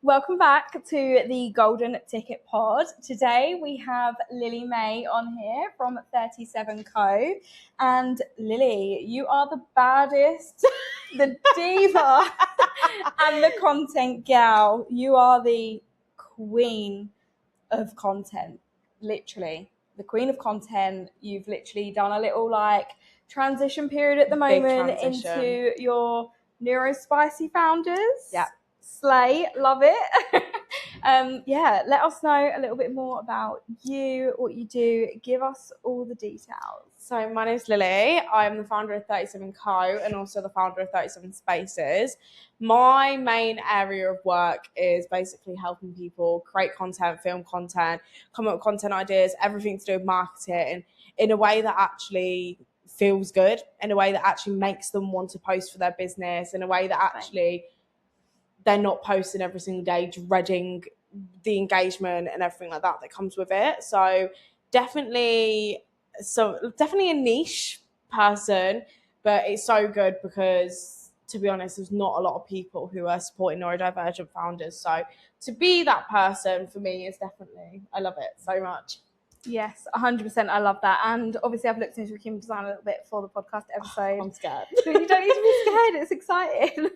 Welcome back to the Golden Ticket Pod. Today we have Lilly-Mae on here from 37 Co. And Lily, you are the baddest, the diva, and the content gal. You are the queen of content, literally. The queen of content. You've literally done a little transition period at the moment into your Neurospicy founders. Yeah. Slay, love it. Let us know a little bit more about you, what you do. Give us all the details. So my name's Lily. I'm the founder of 37 Co. and also the founder of 37 Spaces. My main area of work is basically helping people create content, film content, come up with content ideas, everything to do with marketing in a way that actually feels good, in a way that actually makes them want to post for their business, in a way that actually they're not posting every single day, dreading the engagement and everything like that comes with it. So definitely a niche person, but it's so good because, to be honest, there's not a lot of people who are supporting neurodivergent founders. So to be that person for me is definitely, I love it so much. Yes, 100%. I love that. And obviously I've looked into human design a little bit for the podcast episode. I'm scared. You don't need to be scared. It's exciting.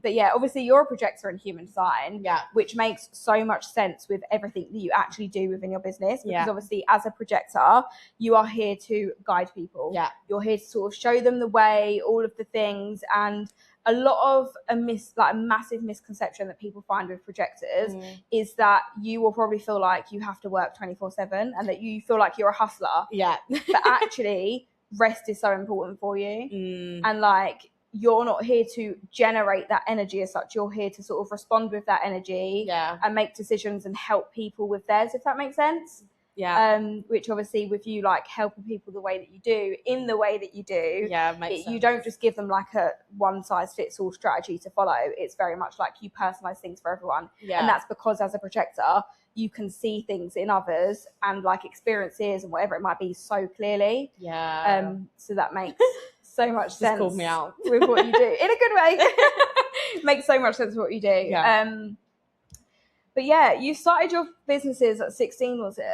But yeah, obviously you're a projector in human design, which makes so much sense with everything that you actually do within your business. Because obviously as a projector, you are here to guide people. Yeah. You're here to sort of show them the way, all of the things. And a lot of a massive misconception that people find with projectors is that you will probably feel like you have to work 24/7 and that you feel like you're a hustler. Yeah. But actually, rest is so important for you. And you're not here to generate that energy as such. You're here to sort of respond with that energy and make decisions and help people with theirs, if that makes sense. Yeah. Which obviously with you helping people the way that you do, in the way that you do, makes sense. You don't just give them a one size fits all strategy to follow. It's very much you personalize things for everyone. And that's because as a projector, you can see things in others and experiences and whatever it might be so clearly. So that makes so much sense. Just called me out with what you do in a good way. Makes so much sense with what you do. But yeah, you started your businesses at 16, was it?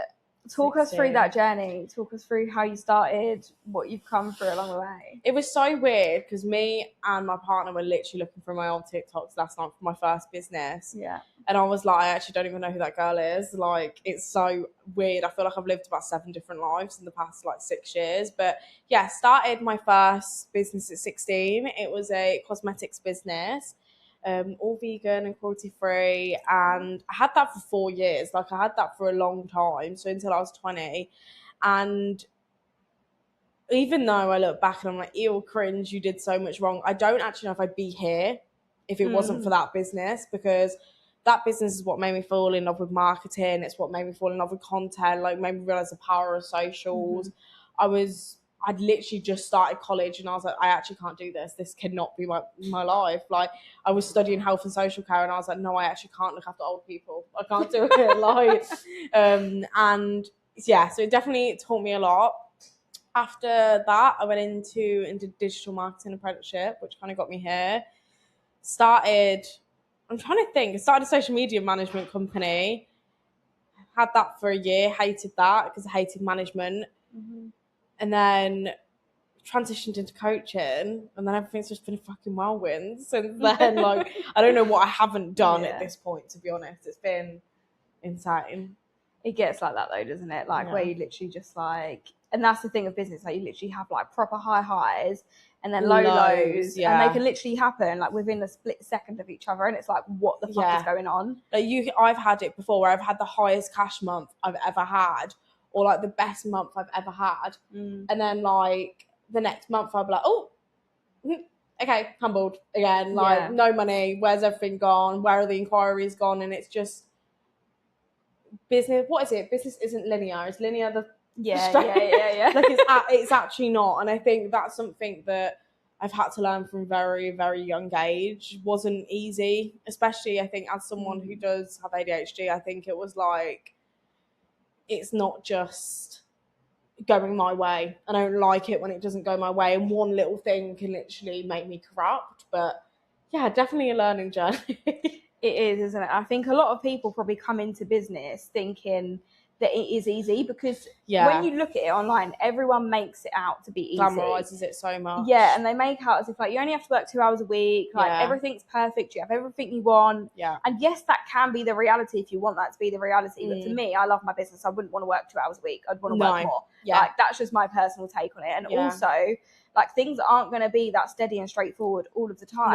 Talk us through that journey. Talk us through how you started, what you've come through along the way. It was so weird because me and my partner were literally looking through my old TikToks last night for my first business. Yeah. And I was like, I actually don't even know who that girl is. It's so weird. I feel like I've lived about 7 different lives in the past 6 years. But yeah, started my first business at 16. It was a cosmetics business. All vegan and cruelty free, and I had that for 4 years. I had that for a long time, so until I was 20. And even though I look back and I'm like, ew, cringe, you did so much wrong, I don't actually know if I'd be here if it wasn't for that business, because that business is what made me fall in love with marketing. It's what made me fall in love with content, made me realize the power of socials. I'd literally just started college and I was like, I actually can't do this. This cannot be my life. I was studying health and social care and I was like, no, I actually can't look after old people. I can't do it. And yeah, so it definitely taught me a lot. After that, I went into digital marketing apprenticeship, which kind of got me here. Started a social media management company. Had that for a year, hated that because I hated management. And then transitioned into coaching, and then everything's just been a fucking whirlwind since then. I don't know what I haven't done at this point, to be honest. It's been insane. It gets like that though, doesn't it? Where you literally just and that's the thing of business, you literally have proper high highs and then low lows, and they can literally happen within a split second of each other, and it's what the fuck is going on? I've had it before where I've had the highest cash month I've ever had, or the best month I've ever had. And then the next month I'll be like, oh, okay, humbled again. No money. Where's everything gone? Where are the inquiries gone? And it's just business. What is it? Business isn't linear. It's linear. It's actually not. And I think that's something that I've had to learn from very, very young age. Wasn't easy, especially I think as someone who does have ADHD. I think it was it's not just going my way. I don't like it when it doesn't go my way, and one little thing can literally make me corrupt. But yeah, definitely a learning journey. It is, isn't it? I think a lot of people probably come into business thinking that it is easy, because when you look at it online, everyone makes it out to be easy. Glamorizes it so much. Yeah, and they make out as if like you only have to work 2 hours a week, like everything's perfect, you have everything you want. Yeah. And yes, that can be the reality if you want that to be the reality. But for me, I love my business. I wouldn't want to work 2 hours a week. I'd want to work more. Yeah. Like that's just my personal take on it. And also, like things aren't going to be that steady and straightforward all of the time.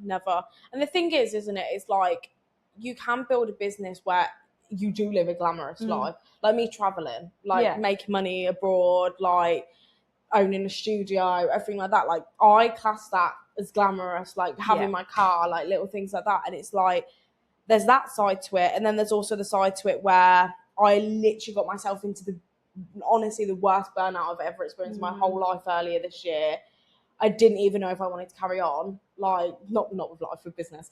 Never. And the thing is, isn't it? It's like you can build a business where you do live a glamorous life, like me traveling, like making money abroad, like owning a studio, everything like that. Like I class that as glamorous, like having my car, like little things like that. And it's like there's that side to it, and then there's also the side to it where I literally got myself into honestly the worst burnout I've ever experienced in my whole life earlier this year. I didn't even know if I wanted to carry on, like not with life, with business.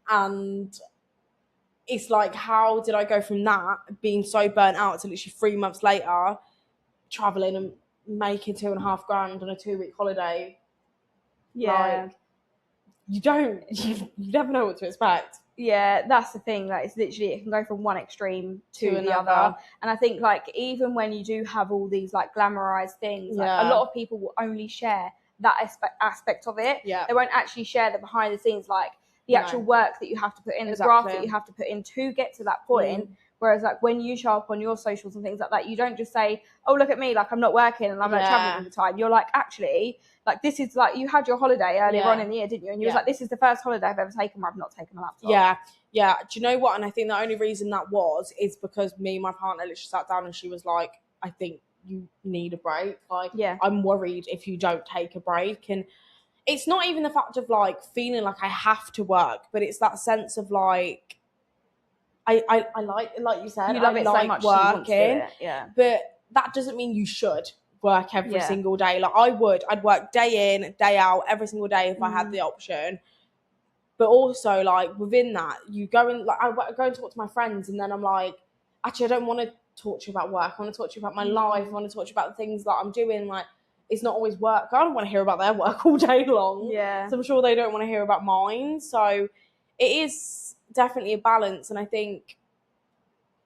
And it's like, how did I go from that being so burnt out to literally 3 months later traveling and making $2.5 grand on a 2-week holiday? Like, you never know what to expect. Yeah, that's the thing. Like, it's literally, it can go from one extreme to the other. And I think like even when you do have all these like glamorized things, like, a lot of people will only share that aspect of it. They won't actually share the behind the scenes, like the actual work that you have to put in, the graft that you have to put in to get to that point. Whereas like when you show up on your socials and things like that, you don't just say, oh, look at me, like I'm not working and I'm not traveling all the time. You're like, actually, like this is like, you had your holiday earlier on in the year, didn't you? And you was like, this is the first holiday I've ever taken where I've not taken a laptop. Yeah. Do you know what? And I think the only reason that is because me and my partner literally sat down and she was like, I think you need a break. Like, I'm worried if you don't take a break. And it's not even the fact of like feeling like I have to work, but it's that sense of like, I like you said, you love I it like so much working, but that doesn't mean you should work every single day. Like I'd work day in, day out, every single day if I had the option. But also like within that, you go and like I go and talk to my friends, and then I'm like, actually, I don't want to talk to you about work. I want to talk to you about my life. I want to talk to you about the things that I'm doing. Like, it's not always work. I don't want to hear about their work all day long. So I'm sure they don't want to hear about mine. So it is definitely a balance. And I think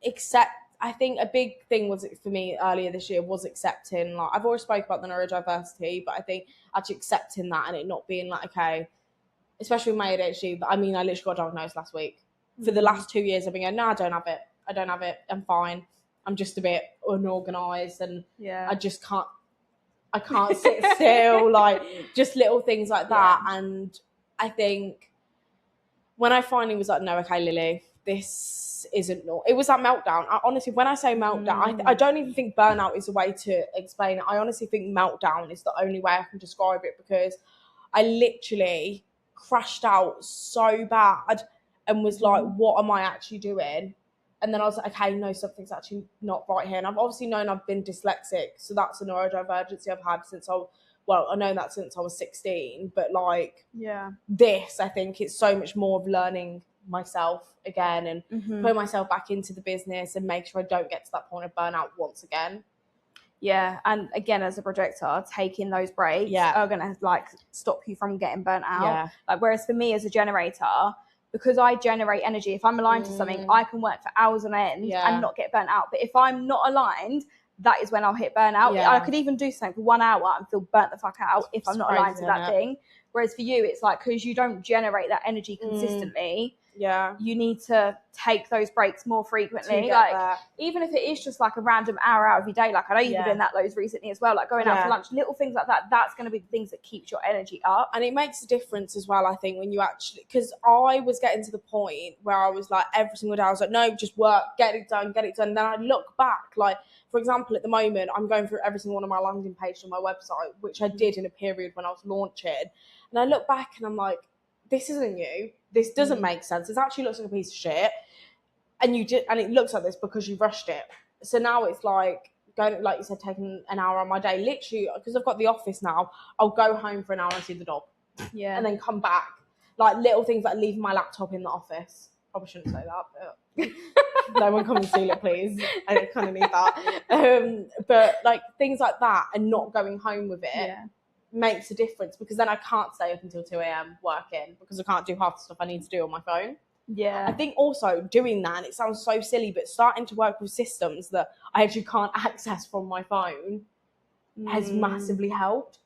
a big thing was for me earlier this year was accepting, like I've always spoke about the neurodiversity, but I think actually accepting that and it not being like, okay, especially with my ADHD, but I mean, I literally got diagnosed last week. For the last 2 years, I've been going, no, I don't have it. I'm fine. I'm just a bit unorganized and I just can't sit still, like just little things like that. And I think when I finally was like, no, okay, Lily, this isn't normal. It was that meltdown. Honestly, when I say meltdown, I don't even think burnout is a way to explain it. I honestly think meltdown is the only way I can describe it, because I literally crashed out so bad and was like, what am I actually doing? And then I was like, okay, no, something's actually not right here. And I've obviously known I've been dyslexic, so that's a neurodivergency I've had I know that since I was 16. But like, this, I think it's so much more of learning myself again and putting myself back into the business and make sure I don't get to that point of burnout once again. And again, as a projector, taking those breaks are gonna like stop you from getting burnt out. Like, whereas for me as a generator, because I generate energy, if I'm aligned to something, I can work for hours on end and not get burnt out. But if I'm not aligned, that is when I'll hit burnout. I could even do something for 1 hour and feel burnt the fuck out if I'm not aligned to that thing. Whereas for you, it's like, because you don't generate that energy consistently, you need to take those breaks more frequently. Like, even if it is just like a random hour out of your day, like I know you've been doing that loads recently as well, like going out for lunch, little things like that, that's going to be the things that keeps your energy up. And it makes a difference as well, I think, when you actually, because I was getting to the point where I was like, every single day I was like, no, just work, get it done. And then I look back, like, for example, at the moment, I'm going through every single one of my landing pages on my website, which I did in a period when I was launching. And I look back and I'm like, this isn't you. This doesn't make sense. It actually looks like a piece of shit. And it looks like this because you rushed it. So now it's like going, like you said, taking an hour on my day. Literally, because I've got the office now, I'll go home for an hour and see the dog. And then come back. Like little things like leaving my laptop in the office. Probably shouldn't say that, but no one come and steal it, please. I kind of need that. But like things like that and not going home with it. makes a difference, because then I can't stay up until 2 a.m. working because I can't do half the stuff I need to do on my phone. Yeah. I think also doing that, and it sounds so silly, but starting to work with systems that I actually can't access from my phone has massively helped.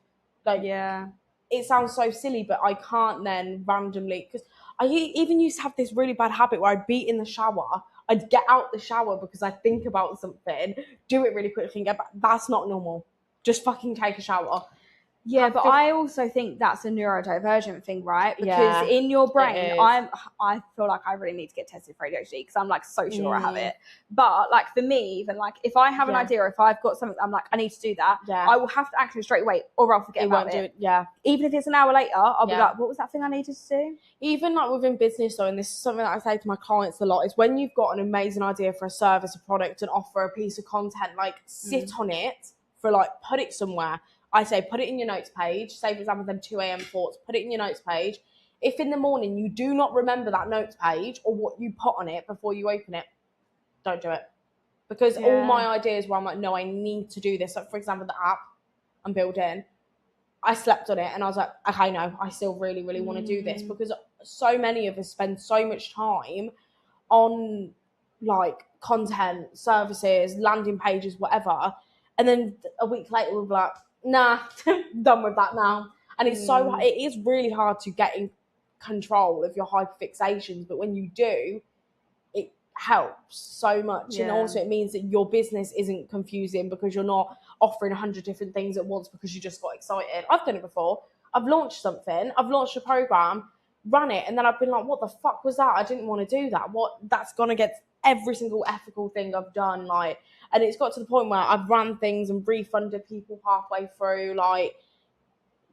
Like, yeah. It sounds so silly, but I can't then randomly, because I even used to have this really bad habit where I'd be in the shower, I'd get out the shower because I think about something, do it really quickly and get back. That's not normal. Just fucking take a shower. Yeah, but I also think that's a neurodivergent thing, right? Because Yeah, in your brain, it is. I feel like I really need to get tested for ADHD because I'm like so sure I have it. But like for me, even like if I have an idea, or if I've got something, I'm like I need to do that. Yeah. I will have to action straight away, or I'll forget about it. Yeah. Even if it's an hour later, I'll be like, what was that thing I needed to do? Even like within business though, and this is something that I say to my clients a lot, is when you've got an amazing idea for a service, a product, an offer, a piece of content, like sit on it for like, put it somewhere. I say put it in your notes page. Say, for example, them 2 a.m. thoughts, put it in your notes page. If in the morning you do not remember that notes page or what you put on it before you open it, don't do it. Because all my ideas where I'm like, no, I need to do this. Like, for example, the app I'm building, I slept on it and I was like, okay, no, I still really, really want to do this, because so many of us spend so much time on like content, services, landing pages, whatever. And then a week later, we'll be like, nah, done with that now. And it's it is really hard to get in control of your hyperfixations, but when you do, it helps so much. And also it means that your business isn't confusing because you're not offering 100 different things at once because you just got excited. I've done it before. I've launched something, I've launched a program, run it, and then I've been like, what the fuck was that? I didn't want to do that. That's gonna get every single ethical thing I've done, like, and it's got to the point where I've ran things and refunded people halfway through, like,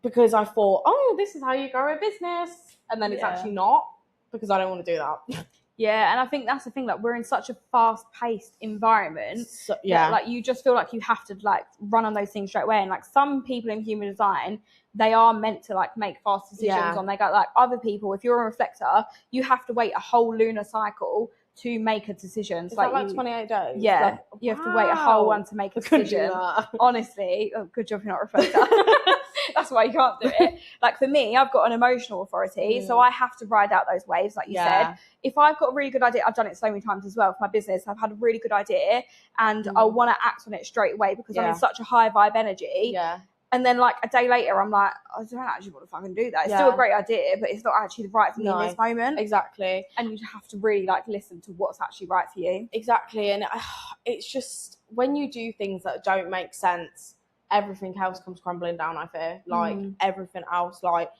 because I thought, oh, this is how you grow a business, and then it's actually not, because I don't want to do that. Yeah, and I think that's the thing, like we're in such a fast-paced environment that, like, you just feel like you have to like run on those things straight away. And like some people in human design, they are meant to like make fast decisions on. They got like other people, if you're a reflector, you have to wait a whole lunar cycle to make a decision. Is that like 28 days? Yeah, like, you have to wait a whole one to make a decision. Honestly, good job you're not a reflector. That's why you can't do it. Like for me, I've got an emotional authority, so I have to ride out those waves, like you said. If I've got a really good idea, I've done it so many times as well for my business. I've had a really good idea and I want to act on it straight away because I'm in such a high vibe energy. And then like a day later, I'm like, I don't actually want to fucking do that. It's still a great idea, but it's not actually the right for me in this moment. Exactly. And you have to really like listen to what's actually right for you. Exactly. And it's just when you do things that don't make sense, everything else comes crumbling down, I fear. Like everything else. Like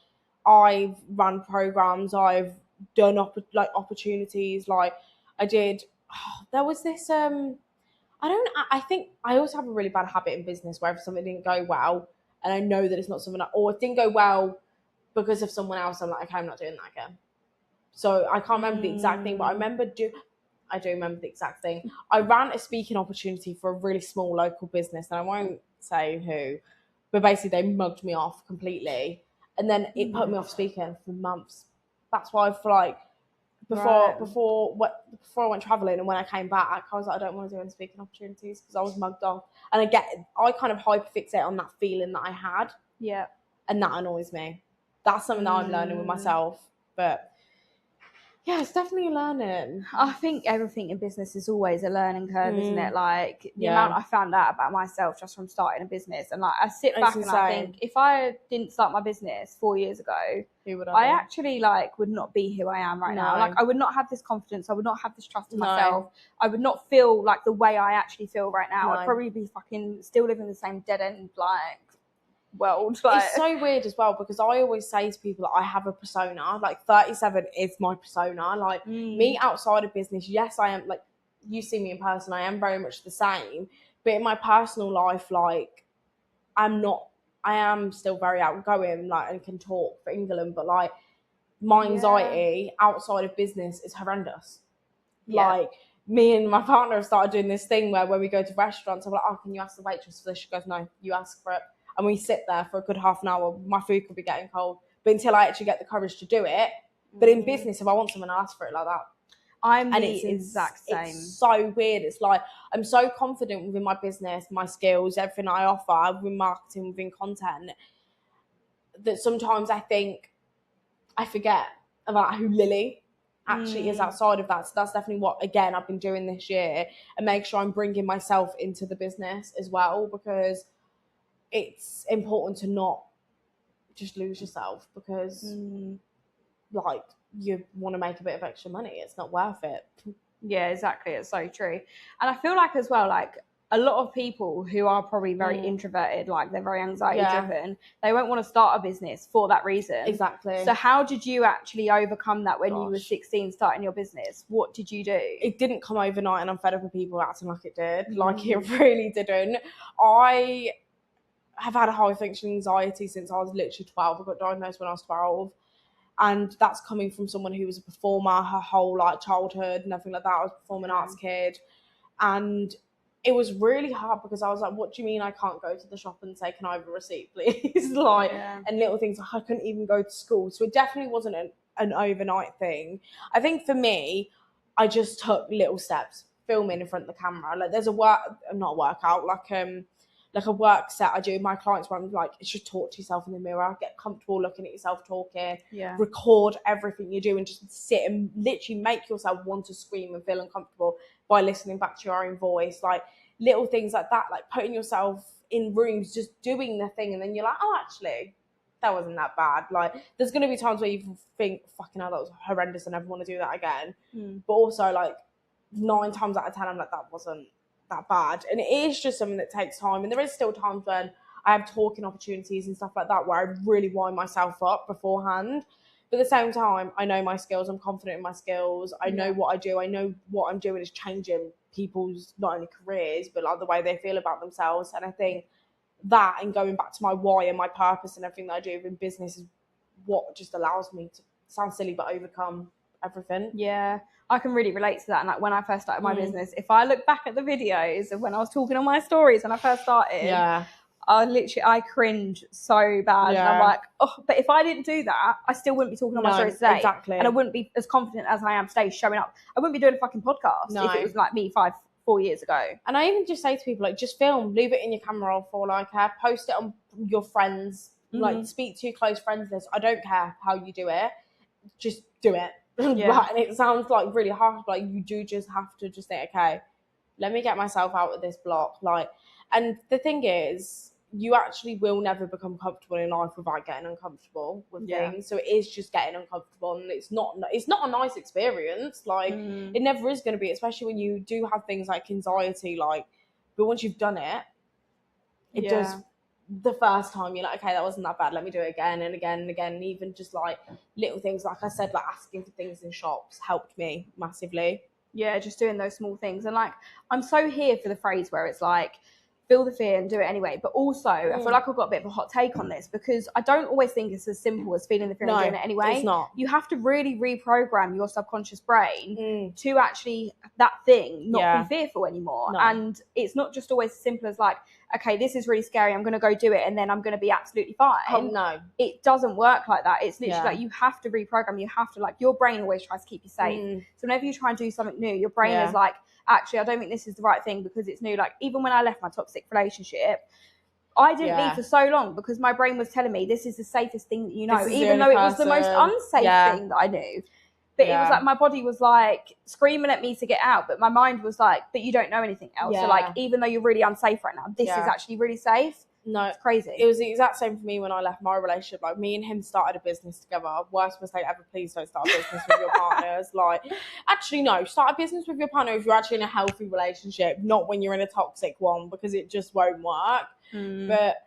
I've run programs, I've done opportunities. Like I did, there was this, I think I also have a really bad habit in business where if something didn't go well, and I know that it's not something or it didn't go well because of someone else, I'm like, okay, I'm not doing that again. So I can't remember the exact thing, but I do remember the exact thing. I ran a speaking opportunity for a really small local business, and I won't say who, but basically they mugged me off completely, and then it put me off speaking for months. That's why for like before I went traveling and when I came back, I was like, I don't want to do any speaking opportunities because I was mugged off. And I kind of hyperfixate on that feeling that I had. Yeah. And that annoys me. That's something that I'm learning with myself. But yeah, it's definitely a learning. I think everything in business is always a learning curve, isn't it? Like the amount I found out about myself just from starting a business, and like I sit back and I think, if I didn't start my business 4 years ago, who would I actually like would not be who I am right now. Like I would not have this confidence. I would not have this trust in myself. I would not feel like the way I actually feel right now. I'd probably be fucking still living the same dead end like world. Like, it's so weird as well because I always say to people that I have a persona. Like 37 is my persona. Like me outside of business, yes, I am. Like you see me in person, I am very much the same. But in my personal life, like I am still very outgoing, like, and can talk for England. But like my anxiety outside of business is horrendous. Like me and my partner have started doing this thing where when we go to restaurants, I'm like, oh, can you ask the waitress for this? She goes, no, you ask for it. And we sit there for a good half an hour. My food could be getting cold. But until I actually get the courage to do it. But in business, if I want something, I'll ask for it like that. I'm the exact same. It's so weird. It's like I'm so confident within my business, my skills, everything I offer, within marketing, within content. that sometimes I think I forget about who Lily actually is outside of that. So that's definitely what, again, I've been doing this year, and make sure I'm bringing myself into the business as well, because it's important to not just lose yourself because like you want to make a bit of extra money. It's not worth it. Yeah, exactly. It's so true. And I feel like as well, like a lot of people who are probably very introverted, like they're very anxiety driven, they won't want to start a business for that reason. Exactly. So how did you actually overcome that when you were 16 starting your business? What did you do? It didn't come overnight, and I'm fed up with people acting like it did. Like, it really didn't. I have had a high functioning anxiety since I was literally 12. I got diagnosed when I was 12. And that's coming from someone who was a performer her whole like childhood and everything like that. I was a performing arts kid. And it was really hard because I was like, what do you mean I can't go to the shop and say, can I have a receipt, please? And little things. I couldn't even go to school. So it definitely wasn't an overnight thing. I think for me, I just took little steps, filming in front of the camera. Like, there's a workout, like a work set I do with my clients where I'm like, it's just talk to yourself in the mirror, get comfortable looking at yourself talking, record everything you do, and just sit and literally make yourself want to scream and feel uncomfortable by listening back to your own voice. Like, little things like that, like putting yourself in rooms, just doing the thing, and then you're like, oh, actually, that wasn't that bad. Like, there's going to be times where you think, fucking hell, that was horrendous, I never want to do that again. But also, like, 9 times out of 10, I'm like, that wasn't that bad. And it is just something that takes time, and there is still times when I have talking opportunities and stuff like that where I really wind myself up beforehand, but at the same time I know my skills, I'm confident in my skills, I know what I do, I know what I'm doing is changing people's not only careers but like the way they feel about themselves. And I think that, and going back to my why and my purpose and everything that I do in business, is what just allows me to, sound silly, but overcome everything. Yeah, I can really relate to that. And like when I first started my business, if I look back at the videos of when I was talking on my stories when I first started, I cringe so bad. And I'm like, oh, but if I didn't do that, I still wouldn't be talking on my stories today. Exactly. And I wouldn't be as confident as I am today showing up. I wouldn't be doing a fucking podcast if it was like me 4 years ago. And I even just say to people, like, just film, leave it in your camera roll for like post it on your friends, like speak to your close friends list. I don't care how you do it, just do it. Right, and it sounds like really hard, but like, you do just have to just think, okay, let me get myself out of this block. Like, and the thing is, you actually will never become comfortable in life without getting uncomfortable with things. So it is just getting uncomfortable, and it's not a nice experience. Like, it never is going to be, especially when you do have things like anxiety. Like, but once you've done it, it does. The first time you're like, okay, that wasn't that bad, let me do it again and again and again. And even just like little things, like I said, like asking for things in shops helped me massively. Yeah, just doing those small things. And like, I'm so here for the phrase where it's like, feel the fear and do it anyway. But also, I feel like I've got a bit of a hot take on this, because I don't always think it's as simple as feeling the fear and doing it anyway. It's not. You have to really reprogram your subconscious brain to actually, that thing, not be fearful anymore. And it's not just always as simple as like, okay, this is really scary, I'm going to go do it, and then I'm going to be absolutely fine. Oh, no. It doesn't work like that. It's literally like, you have to reprogram. You have to, like, your brain always tries to keep you safe. So whenever you try and do something new, your brain is like, actually, I don't think this is the right thing because it's new. Like, even when I left my toxic relationship, I didn't leave for so long because my brain was telling me this is the safest thing that you know, even though it was the most unsafe thing that I knew. But it was like, my body was like screaming at me to get out, but my mind was like, but you don't know anything else. So like, even though you're really unsafe right now, this is actually really safe. No, it's crazy. It was the exact same for me when I left my relationship. Like, me and him started a business together. Worst mistake ever. Please don't start a business with your partners. Like, actually, no. Start a business with your partner if you're actually in a healthy relationship, not when you're in a toxic one, because it just won't work. But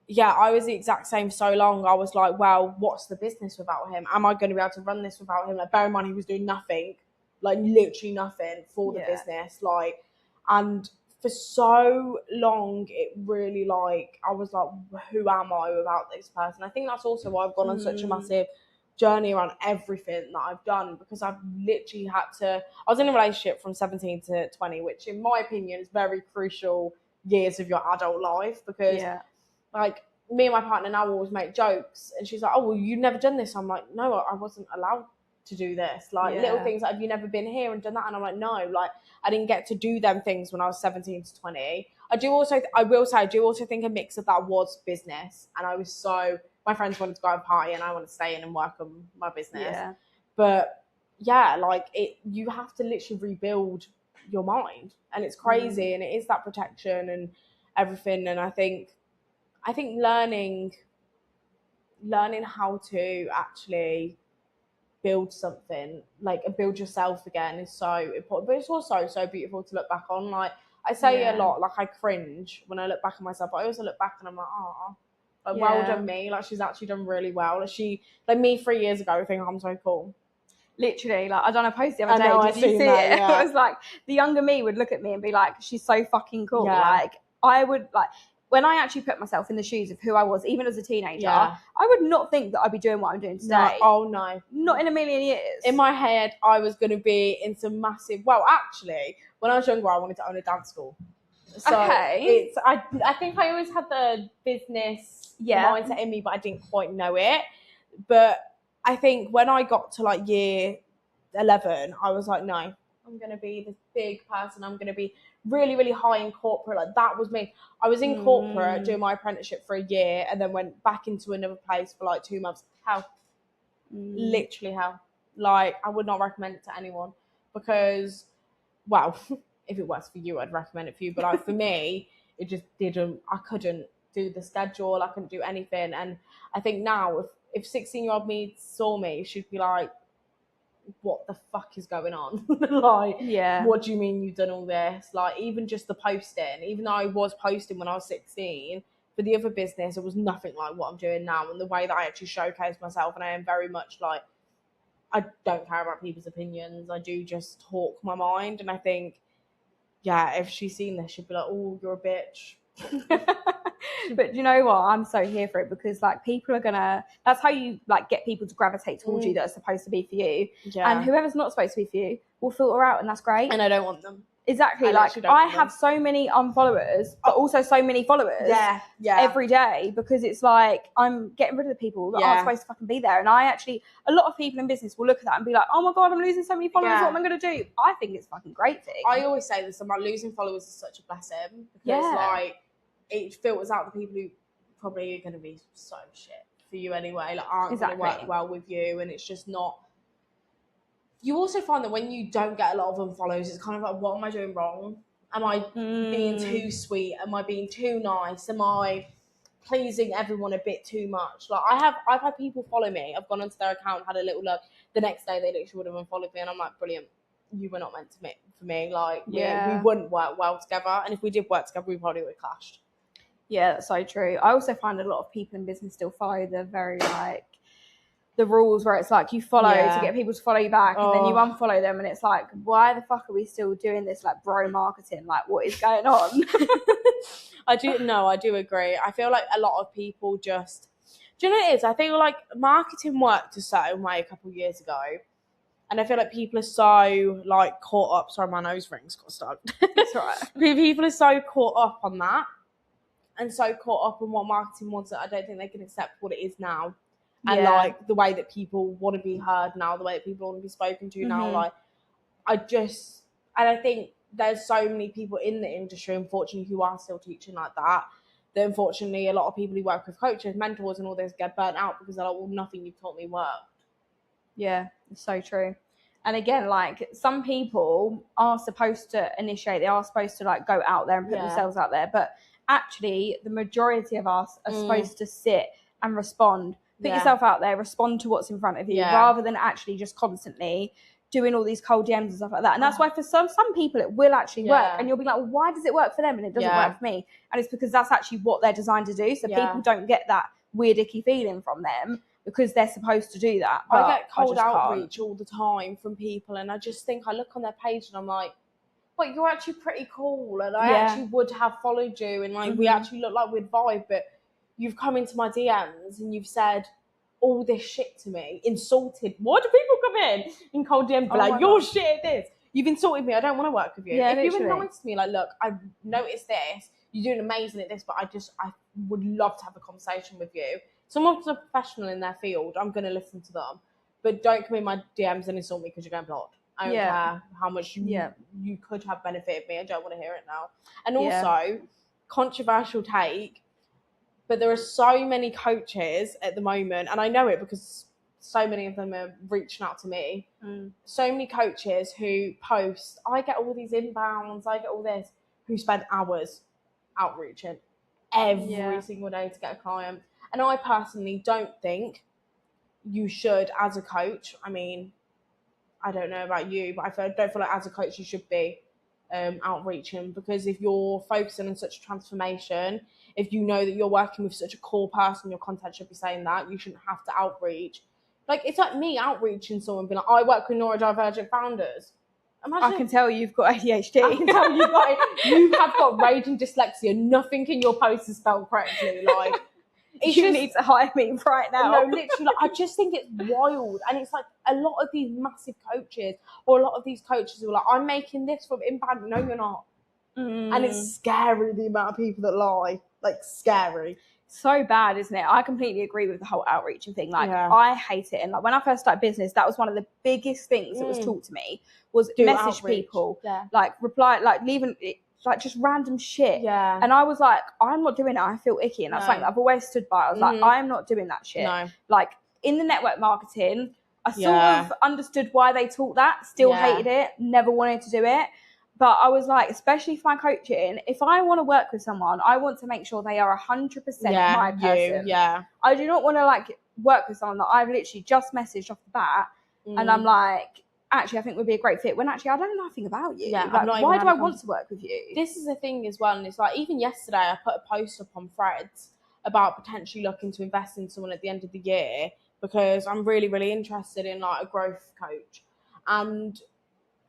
yeah, I was the exact same so long. I was like, well, what's the business without him? Am I going to be able to run this without him? Like, bear in mind, he was doing nothing, like literally nothing for the business. Like, and for so long, it really, like, I was like, who am I without this person? I think that's also why I've gone on such a massive journey around everything that I've done, because I've literally had to, I was in a relationship from 17 to 20, which in my opinion is very crucial years of your adult life, because like, me and my partner now always make jokes, and she's like, oh, well, you've never done this. I'm like, no, I wasn't allowed to do this. Like, little things like, have you never been here and done that? And I'm like, no, like, I didn't get to do them things when I was 17 to 20. I will say, I do also think a mix of that was business, and I was so my friends wanted to go out and party and I want to stay in and work on my business. Yeah. But yeah, like you have to literally rebuild your mind, and it's crazy, and it is that protection and everything. And I think learning how to actually build something, like build yourself again, is so important. But it's also so beautiful to look back on. Like I say a lot, like I cringe when I look back at myself, but I also look back and I'm like, oh, like well done me. Like she's actually done really well. Like me 3 years ago, I think I'm so cool. Literally, like I done a post the other day. Did you see it? Yeah. It was like the younger me would look at me and be like, she's so fucking cool. Yeah. Like I would like, when I actually put myself in the shoes of who I was, even as a teenager, I would not think that I'd be doing what I'm doing today. No. Oh no, not in a million years. In my head, I was going to be in some massive. Well, actually, when I was younger, I wanted to own a dance school. So I think I always had the business mindset in me, but I didn't quite know it. But I think when I got to like year 11, I was like, no, I'm going to be this big person. I'm going to be really, really high in corporate. Like that was me. I was in corporate doing my apprenticeship for a year and then went back into another place for like 2 months. Hell. Literally hell. Like I would not recommend it to anyone because, well, if it works for you, I'd recommend it for you. But like for me, it just didn't. I couldn't do the schedule. I couldn't do anything. And I think now, if 16-year-old me saw me, she'd be like, what the fuck is going on? Like, what do you mean you've done all this? Like, even just the posting, even though I was posting when I was 16 for the other business, it was nothing like what I'm doing now. And the way that I actually showcase myself, and I am very much like, I don't care about people's opinions. I do just talk my mind. And I think, if she's seen this, she'd be like, oh, you're a bitch. But you know what? I'm so here for it because like people are gonna. That's how you like get people to gravitate towards you that are supposed to be for you. Yeah. And whoever's not supposed to be for you will filter out, and that's great. And I don't want them. Exactly. I have so many unfollowers, but also so many followers. Yeah. Every day because it's like I'm getting rid of the people that aren't supposed to fucking be there. And a lot of people in business will look at that and be like, oh my god, I'm losing so many followers. What am I gonna do? I think it's a fucking great thing. I always say this about losing followers is such a blessing because like it filters out the people who probably are going to be so shit for you anyway, like aren't going to work well with you, and it's just not. You also find that when you don't get a lot of unfollows, it's kind of like, what am I doing wrong? Am I being too sweet? Am I being too nice? Am I pleasing everyone a bit too much? Like I've had people follow me. I've gone onto their account, had a little look. The next day they literally would have unfollowed me, and I'm like, brilliant. You were not meant to be for me. Like we wouldn't work well together, and if we did work together, we probably would have clashed. Yeah, that's so true. I also find a lot of people in business still follow the very like the rules where it's like you follow to get people to follow you back and then you unfollow them and it's like, why the fuck are we still doing this like bro marketing? Like what is going on? I do agree. I feel like a lot of people just, do you know what it is? I feel like marketing worked a certain way a couple of years ago. And I feel like people are so like caught up. Sorry, my nose rings got stuck. That's right. People are so caught up on that. And so caught up on what marketing was that I don't think they can accept what it is now. And like the way that people want to be heard now, the way that people want to be spoken to now. Like I think there's so many people in the industry, unfortunately, who are still teaching like that. That unfortunately a lot of people who work with coaches, mentors and all this get burnt out because they're like, well, nothing you've taught me worked. Yeah, it's so true. And again, like some people are supposed to initiate, they are supposed to like go out there and put themselves out there. But actually the majority of us are supposed to sit and respond, put yourself out there, respond to what's in front of you rather than actually just constantly doing all these cold DMs and stuff like that. And that's why for some people it will actually work and you'll be like, well, why does it work for them and it doesn't work for me? And it's because that's actually what they're designed to do. So people don't get that weird icky feeling from them because they're supposed to do that. I get cold outreach all the time from people and I just think I look on their page and I'm like, but you're actually pretty cool and I actually would have followed you and like we actually look like we'd vibe, but you've come into my DMs and you've said all this shit to me, insulted. Why do people come in cold DMs like, you're shit at this? You've insulted me, I don't want to work with you. If you were nice to me, like, look, I've noticed this, you're doing amazing at this, but I would love to have a conversation with you. Someone's a professional in their field, I'm going to listen to them. But don't come in my DMs and insult me because you're going blocked. I don't care how much you could have benefited me. I don't want to hear it now. And also, controversial take, But there are so many coaches at the moment, and I know it because so many of them are reaching out to me. So many coaches who post, I get all these inbounds, I get all this, who spend hours outreaching every single day to get a client. And I personally don't think you should, as a coach, I mean, I don't know about you, but I don't feel like as a coach you should be outreaching, because if you're focusing on such a transformation, if you know that you're working with such a core person, your content should be saying that, you shouldn't have to outreach. Like, it's like me outreaching someone, being like, I work with neurodivergent founders. Imagine I can tell you've got ADHD. I can tell you have got raging dyslexia. Nothing in your post is spelled correctly. Like, you need to hire me right now. No, literally, I just think it's wild. And it's like a lot of these massive coaches, or a lot of these coaches who are like, I'm making this from impact. No, you're not. And it's scary, the amount of people that lie. Like, scary. So bad, isn't it? I completely agree with the whole outreaching thing. Like, I hate it. And like, when I first started business, that was one of the biggest things that was taught to me, was message people, like reply, like leaving it, like just random shit. And I was like, I'm not doing it. I feel icky. And that's something that I've always stood by. I was like, I'm not doing that shit. Like, in the network marketing, I sort of understood why they taught that, still hated it, never wanted to do it. But I was like, especially for my coaching, if I want to work with someone, I want to make sure they are 100% my person. I do not want to like work with someone that I've literally just messaged off the bat, and I'm like, actually, I think would be a great fit, when actually I don't know nothing about you. Like, why do I want to work with you? This is the thing as well, and it's like, even yesterday I put a post up on Threads about potentially looking to invest in someone at the end of the year, because I'm really, really interested in like a growth coach. And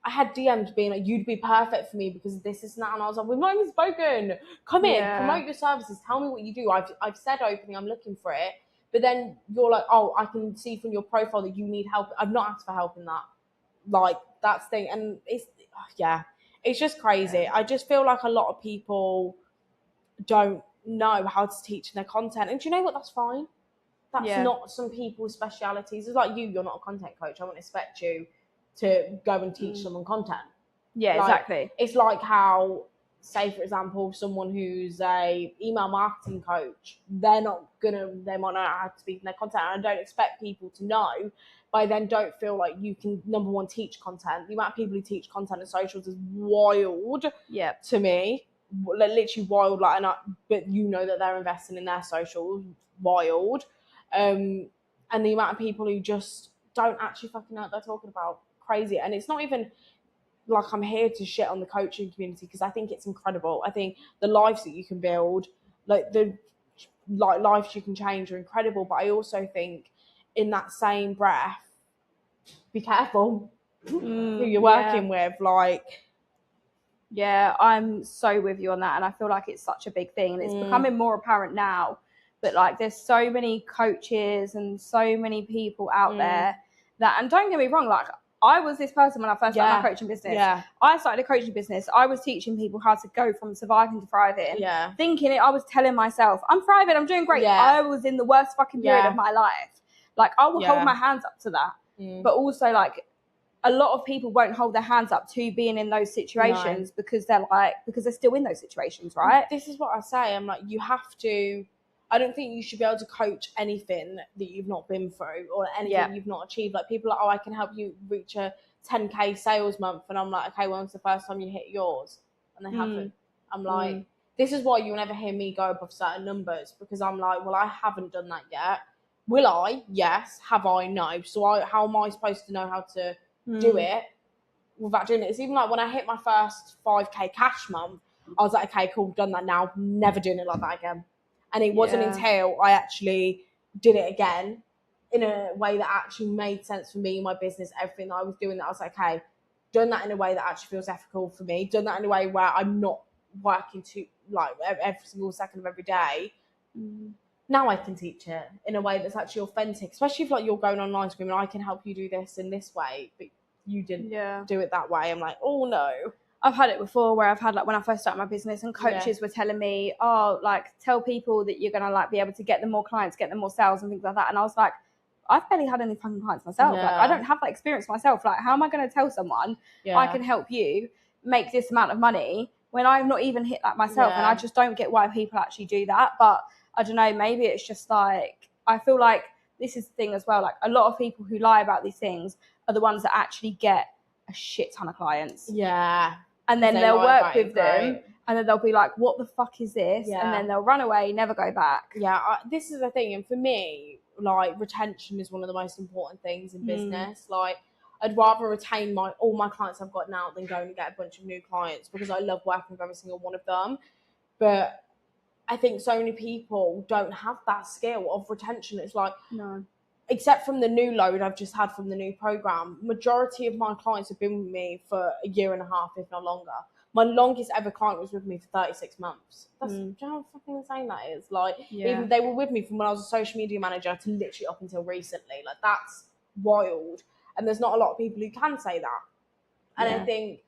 I had DMs being like, you'd be perfect for me because of this and that. And I was like, we've not even spoken. Come in, promote your services. Tell me what you do. I've said openly I'm looking for it. But then you're like, oh, I can see from your profile that you need help. I've not asked for help in that. Like, that's the thing. And it's just crazy. I just feel like a lot of people don't know how to teach their content. And do you know what? That's fine. That's not some people's specialities. It's like you're not a content coach. I wouldn't expect you to go and teach someone content. Exactly. It's like how, say for example, someone who's a email marketing coach, they might not know how to speak in their content. And I don't expect people to know, but I then don't feel like you can, number one, teach content. The amount of people who teach content and socials is wild to me. Literally wild. Like, but you know that they're investing in their socials, wild. And the amount of people who just don't actually fucking know what they're talking about, crazy. And it's not even like I'm here to shit on the coaching community, because I think it's incredible. I think the lives that you can build, like the lives you can change, are incredible. But I also think, in that same breath, be careful who you're working with. Like, I'm so with you on that, and I feel like it's such a big thing, and it's becoming more apparent now. But like, there's so many coaches and so many people out there that, and don't get me wrong, like, I was this person when I first started my coaching business. I started a coaching business. I was teaching people how to go from surviving to thriving. Thinking it, I was telling myself, I'm thriving, I'm doing great. I was in the worst fucking period of my life. Like, I will hold my hands up to that. But also, like, a lot of people won't hold their hands up to being in those situations because they're still in those situations, right? This is what I say. I'm like, you have to. I don't think you should be able to coach anything that you've not been through, or anything you've not achieved. Like, people are like, oh, I can help you reach a 10K sales month. And I'm like, okay, when's the first time you hit yours? And they haven't. I'm like, this is why you'll never hear me go above certain numbers, because I'm like, well, I haven't done that yet. Will I? Yes. Have I? No. So how am I supposed to know how to do it without doing it? It's even like when I hit my first 5K cash month, I was like, okay, cool, done that now. Never doing it like that again. And it wasn't until I actually did it again in a way that actually made sense for me, my business, everything that I was doing, that I was like, okay, done that in a way that actually feels ethical for me, done that in a way where I'm not working to, like, every single second of every day. Now I can teach it in a way that's actually authentic, especially if, like, you're going online screaming, I can help you do this in this way, but you didn't do it that way. I'm like, oh no. I've had it before where I've had, like, when I first started my business, and coaches were telling me, oh, like, tell people that you're going to, like, be able to get them more clients, get them more sales and things like that. And I was like, I've barely had any fucking clients myself. Like, I don't have that experience myself. Like, how am I going to tell someone I can help you make this amount of money when I've not even hit that myself? And I just don't get why people actually do that. But I don't know, maybe it's just like, I feel like this is the thing as well, like a lot of people who lie about these things are the ones that actually get a shit ton of clients. Yeah. And then they'll work with them, right? and then they'll be like, what the fuck is this? Yeah. And then they'll run away, never go back. Yeah, this is the thing. And for me, like, retention is one of the most important things in business. Like, I'd rather retain all my clients I've got now than go and get a bunch of new clients, because I love working with every single one of them. But I think so many people don't have that skill of retention. It's like, No. Except from the new load I've just had from the new program, majority of my clients have been with me for a year and a half, if not longer. My longest ever client was with me for 36 months. That's do you know how fucking insane that is? Like, even they were with me from when I was a social media manager to literally up until recently. Like, that's wild. And there's not a lot of people who can say that. And I think,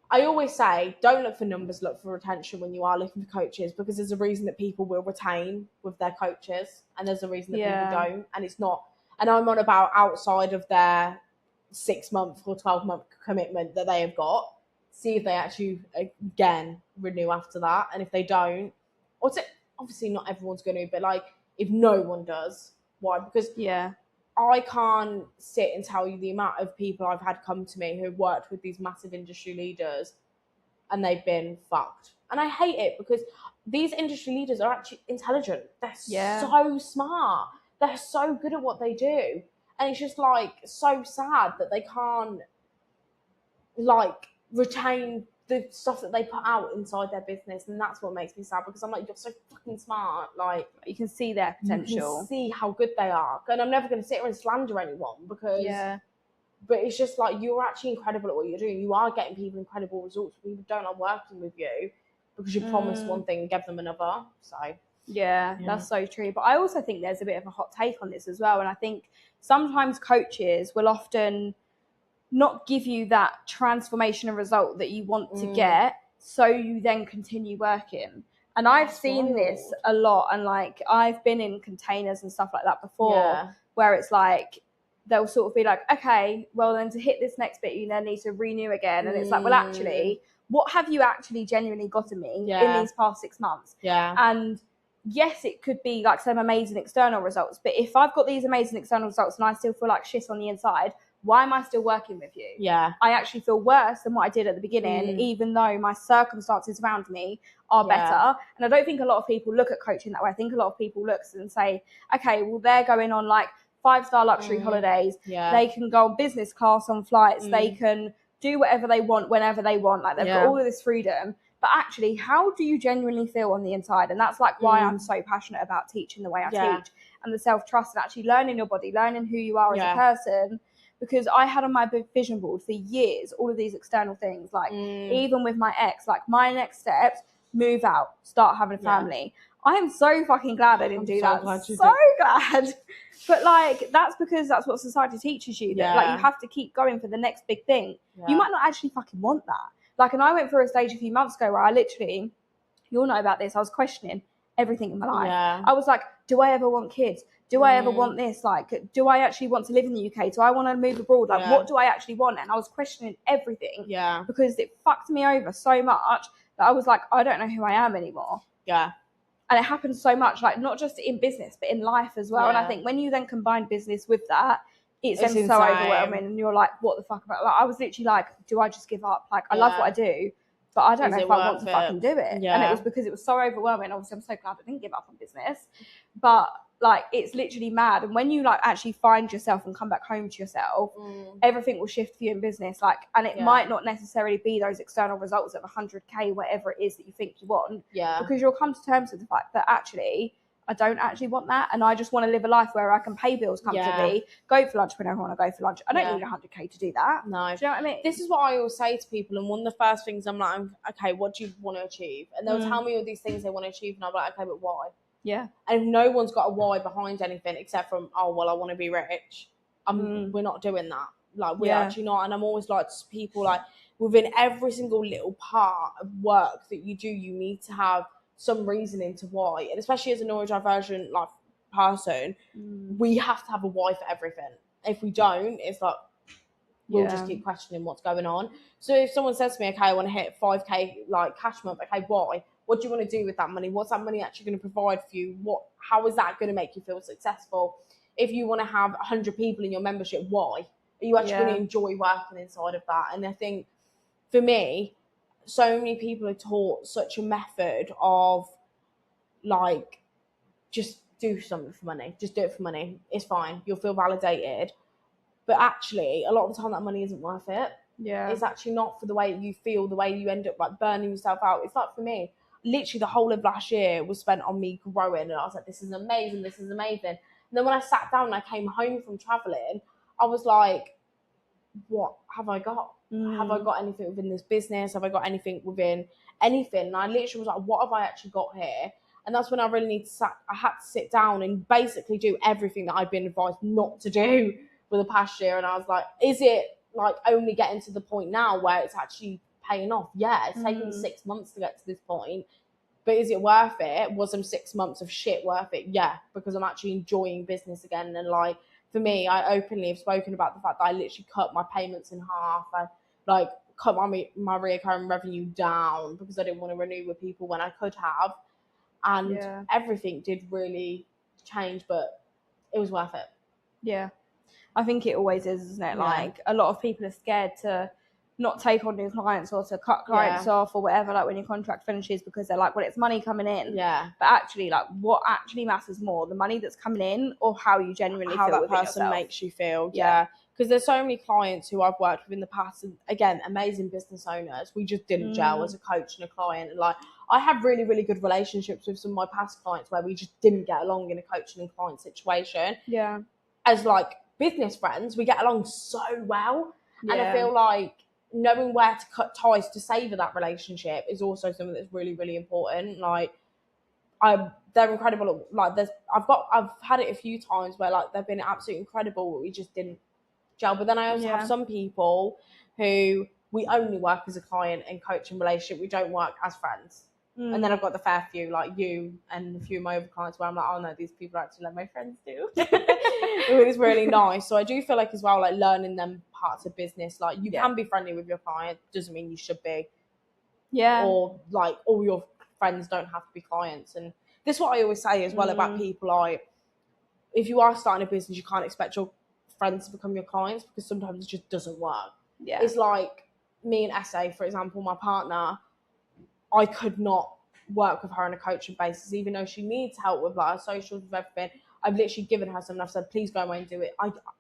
I always say, don't look for numbers, look for retention when you are looking for coaches, because there's a reason that people will retain with their coaches, and there's a reason that people don't. And it's not, and I'm on about outside of their 6-month or 12-month commitment that they have got. See if they actually, again, renew after that. And if they don't, obviously not everyone's going to, but like, if no one does, why? Because I can't sit and tell you the amount of people I've had come to me who've worked with these massive industry leaders and they've been fucked. And I hate it, because these industry leaders are actually intelligent. They're so smart. They're so good at what they do. And it's just like so sad that they can't like retain the stuff that they put out inside their business. And that's what makes me sad, because I'm like, you're so fucking smart. Like, you can see their potential. You can see how good they are. And I'm never going to sit here and slander anyone, because but it's just like, you're actually incredible at what you're doing. You are getting people incredible results. People don't like working with you because you promised one thing and gave them another. So that's so true. But I also think there's a bit of a hot take on this as well. And I think sometimes coaches will often not give you that transformation and result that you want to get, so you then continue working. And I've seen this a lot, and like, I've been in containers and stuff like that before, where it's like, they'll sort of be like, okay, well then to hit this next bit, you then need to renew again. And it's like, well, actually, what have you actually genuinely gotten me in these past 6 months? And yes, it could be like some amazing external results, but if I've got these amazing external results and I still feel like shit on the inside, why am I still working with you? I actually feel worse than what I did at the beginning, even though my circumstances around me are better. And I don't think a lot of people look at coaching that way. I think a lot of people look and say, okay, well, they're going on like 5-star luxury holidays. They can go on business class on flights. They can do whatever they want whenever they want. Like, they've got all of this freedom. But actually, how do you genuinely feel on the inside? And that's like why I'm so passionate about teaching the way I teach, and the self-trust, and actually learning your body, learning who you are as a person. Because I had on my vision board for years all of these external things, like even with my ex, like my next steps, move out, start having a family. I am so fucking glad I didn't do that. So glad. But like, that's because that's what society teaches you, that like, you have to keep going for the next big thing. You might not actually fucking want that. Like, and I went through a stage a few months ago where I literally, you'll know about this, I was questioning everything in my life. I was like, do I ever want kids? Do I ever want this? Like, do I actually want to live in the UK? Do I want to move abroad? Like, what do I actually want? And I was questioning everything because it fucked me over so much that I was like, I don't know who I am anymore. And it happens so much, like, not just in business, but in life as well. And I think when you then combine business with that, it's then so overwhelming. And you're like, what the fuck about? Like, I was literally like, do I just give up? Like, I love what I do, but I don't know if I want to fucking do it. And it was because it was so overwhelming. Obviously, I'm so glad I didn't give up on business. But like, it's literally mad. And when you like actually find yourself and come back home to yourself, everything will shift for you in business. Like, and it might not necessarily be those external results of 100k, whatever it is that you think you want. Because you'll come to terms with the fact that actually, I don't actually want that, and I just want to live a life where I can pay bills comfortably, go for lunch whenever I want to go for lunch. I don't need 100k to do that. No. Do you know what I mean? This is what I always say to people, and one of the first things I'm like, okay, what do you want to achieve? And they'll tell me all these things they want to achieve, and I'm like, okay, but why? And if no one's got a why behind anything except from, oh, well, I want to be rich, we're not doing that. Like, we're actually not. And I'm always like, to people, like, within every single little part of work that you do, you need to have some reasoning to why. And especially as a neurodivergent like person, we have to have a why for everything. If we don't, it's like, we'll just keep questioning what's going on. So if someone says to me, okay, I want to hit 5k like cash month, okay, why? What do you want to do with that money? What's that money actually going to provide for you? How is that going to make you feel successful? If you want to have 100 people in your membership, why? Are you actually going to enjoy working inside of that? And I think for me, so many people are taught such a method of like, just do something for money. Just do it for money. It's fine. You'll feel validated. But actually, a lot of the time that money isn't worth it. Yeah. It's actually not for the way you feel, the way you end up like burning yourself out. It's like for me, literally the whole of last year was spent on me growing, and I was like, this is amazing, this is amazing. And then when I sat down and I came home from traveling, I was like, what have I got? Have I got anything within this business? Have I got anything within anything? And I literally was like, what have I actually got here? And that's when I really I had to sit down and basically do everything that I'd been advised not to do for the past year. And I was like, is it like only getting to the point now where it's actually paying off? Yeah, it's taken 6 months to get to this point. But is it worth it? Was them 6 months of shit worth it? Yeah, because I'm actually enjoying business again. And like, for me, I openly have spoken about the fact that I literally cut my payments in half. I like cut my recurring revenue down because I didn't want to renew with people when I could have. And everything did really change, but it was worth it. Yeah. I think it always is, isn't it? Like, a lot of people are scared to not take on new clients or to cut clients off or whatever, like when your contract finishes, because they're like, well, it's money coming in. Yeah. But actually, like, what actually matters more, the money that's coming in or how you genuinely feel that within person yourself? Makes you feel. Yeah. Because there's so many clients who I've worked with in the past, and again, amazing business owners. We just didn't gel as a coach and a client. And like, I have really, really good relationships with some of my past clients where we just didn't get along in a coaching and client situation. Yeah. As like business friends, we get along so well. Yeah. And I feel like knowing where to cut ties to savor that relationship is also something that's really, really important. Like, they're incredible. Like, I've had it a few times where like they've been absolutely incredible, but we just didn't gel. But then I also have some people who we only work as a client and coaching relationship. We don't work as friends. And then I've got the fair few like you and a few of my other clients where I'm like, oh no, these people are actually like my friends do. It's really nice. So I do feel like as well, like learning them parts of business, like you can be friendly with your client, doesn't mean you should be. Yeah. Or like all your friends don't have to be clients. And this is what I always say as well about people, like if you are starting a business, you can't expect your friends to become your clients because sometimes it just doesn't work. Yeah. It's like me and Essay, for example, my partner, I could not work with her on a coaching basis, even though she needs help with like her socials, with everything. I've literally given her something. I've said, please go away and do it.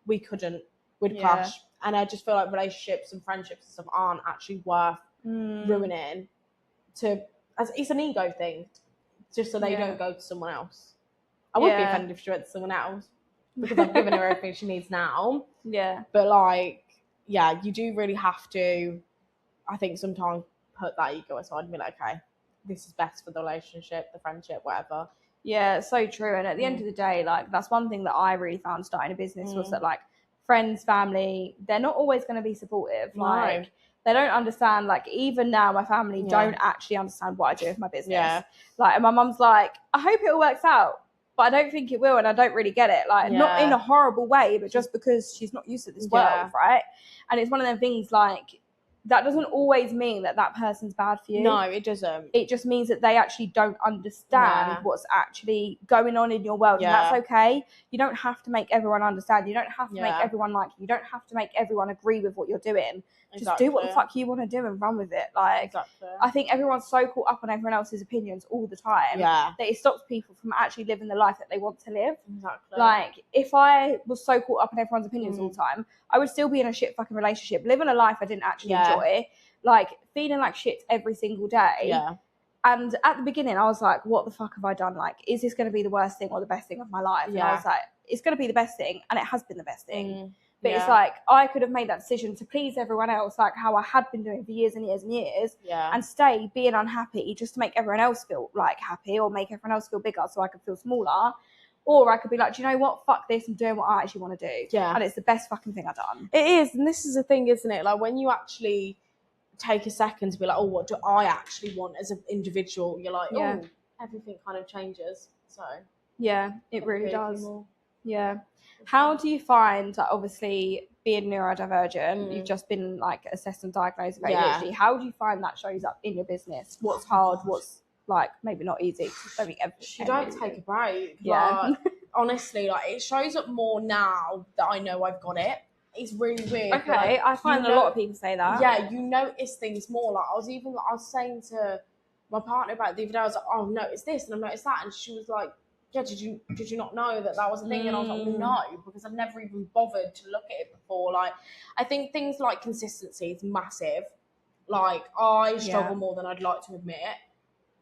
We couldn't. We'd clash. And I just feel like relationships and friendships and stuff aren't actually worth ruining. It's an ego thing, just so they don't go to someone else. I would be offended if she went to someone else because I've given her everything she needs now. Yeah. But like, yeah, you do really have to, I think, sometimes put that ego aside and be like, okay, this is best for the relationship, the friendship, whatever. Yeah, so true. And at the end of the day, like, that's one thing that I really found starting a business was that, like, friends, family, they're not always going to be supportive. Like, they don't understand. Like, even now, my family don't actually understand what I do with my business. Yeah. Like, and my mum's like, I hope it all works out, but I don't think it will, and I don't really get it. Like, not in a horrible way, but just because she's not used to this world, right? And it's one of them things, like, that doesn't always mean that that person's bad for you. No, it doesn't. It just means that they actually don't understand what's actually going on in your world. And that's okay. You don't have to make everyone understand. You don't have to make everyone like you. You don't have to make everyone agree with what you're doing. Just do what the fuck you want to do and run with it. Like, I think everyone's so caught up on everyone else's opinions all the time that it stops people from actually living the life that they want to live. Exactly. Like, if I was so caught up on everyone's opinions all the time, I would still be in a shit fucking relationship, living a life I didn't actually enjoy, like feeling like shit every single day. Yeah. And at the beginning, I was like, what the fuck have I done? Like, is this going to be the worst thing or the best thing of my life? And I was like, it's going to be the best thing. And it has been the best thing. But it's like, I could have made that decision to please everyone else, like how I had been doing for years and years and years, and stay being unhappy just to make everyone else feel like happy or make everyone else feel bigger so I could feel smaller. Or I could be like, do you know what? Fuck this. I'm doing what I actually want to do. Yeah. And it's the best fucking thing I've done. It is. And this is the thing, isn't it? Like, when you actually take a second to be like, oh, what do I actually want as an individual? You're like, oh, everything kind of changes. So yeah, it really does. Yeah. How do you find, like, obviously being neurodivergent, you've just been like assessed and diagnosed with ADHD. How do you find that shows up in your business? What's hard? What's like maybe not easy. I don't think you don't take a break. Yeah. Like, honestly, like it shows up more now that I know I've got it. It's really weird. Okay, like, I find a lot of people say that. Yeah, you notice things more. Like I was saying to my partner about the other day, I was like, oh, I've noticed this and I've noticed that, and she was like, yeah, did you not know that was a thing? And I was like, well, no, because I've never even bothered to look at it before. Like, I think things like consistency is massive. Like, I struggle more than I'd like to admit.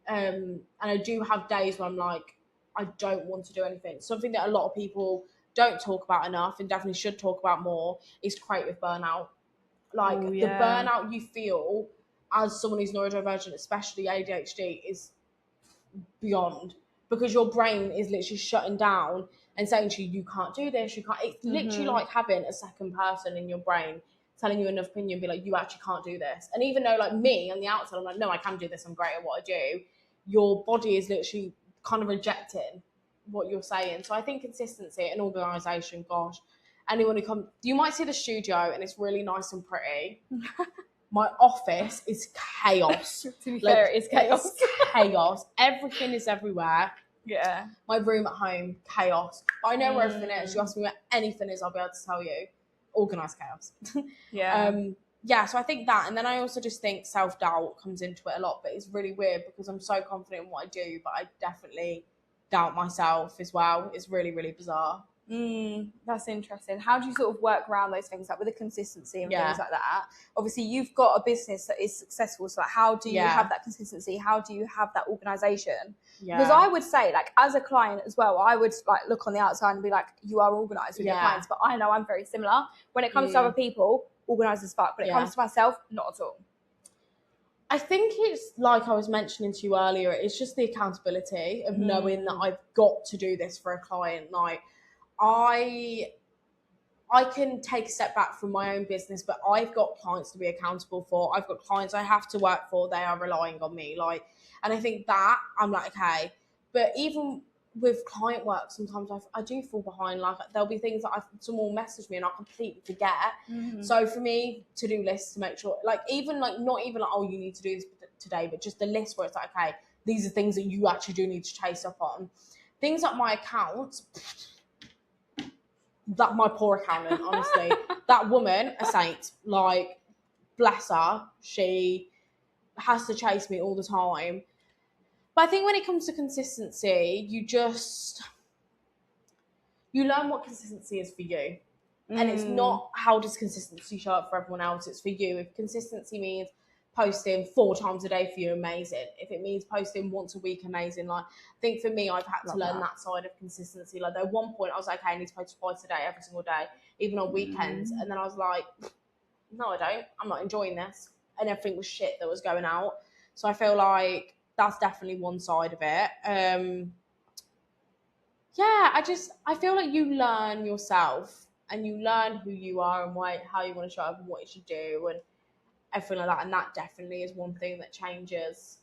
And I do have days where I'm like, I don't want to do anything. Something that a lot of people don't talk about enough and definitely should talk about more is creative burnout. Like, the burnout you feel as someone who's neurodivergent, especially ADHD, is beyond, because your brain is literally shutting down and saying to you, you can't do this, you can't. It's literally like having a second person in your brain telling you another opinion, be like, you actually can't do this. And even though, like, me on the outside, I'm like, no, I can do this, I'm great at what I do, your body is literally kind of rejecting what you're saying. So I think consistency and organisation, gosh, anyone who comes, you might see the studio and it's really nice and pretty. My office is chaos. To be fair, it's chaos. It's chaos. Everything is everywhere. Yeah. My room at home, chaos. But I know where everything is. You ask me where anything is, I'll be able to tell you. Organised chaos. Yeah. So I think that. And then I also just think self-doubt comes into it a lot. But it's really weird because I'm so confident in what I do, but I definitely doubt myself as well. It's really, really bizarre. That's interesting. How do you sort of work around those things, like with the consistency and things like that? Obviously, you've got a business that is successful, so like, how do you have that consistency? How do you have that organisation? Because I would say, like, as a client as well, I would like look on the outside and be like, you are organised with your clients, but I know I'm very similar. When it comes to other people, organised as fuck. When it comes to myself, not at all. I think it's like I was mentioning to you earlier, it's just the accountability of knowing that I've got to do this for a client. Like, I can take a step back from my own business, but I've got clients to be accountable for. I've got clients I have to work for. They are relying on me. Like, and I think that I'm like, okay. But even with client work, sometimes I do fall behind. Like, there'll be things that someone will message me and I'll completely forget. So for me, to-do lists to make sure, like, even like, not even like, oh, you need to do this today, but just the list where it's like, okay, these are things that you actually do need to chase up on. Things like my account, that my poor accountant, honestly, that woman, a saint, like, bless her, she has to chase me all the time. But I think when it comes to consistency, you learn what consistency is for you. And it's not how does consistency show up for everyone else, it's for you. If consistency means posting 4 times a day for you, amazing. If it means posting once a week, amazing. Like, I think for me, I've had to learn that side of consistency. Like, at one point I was like, okay, I need to post twice a day, every single day, even on weekends. And then I was like, no, I don't. I'm not enjoying this. And everything was shit that was going out. So I feel like that's definitely one side of it. I feel like you learn yourself and you learn who you are and how you want to show up and what you should do and everything like that. And that definitely is one thing that changes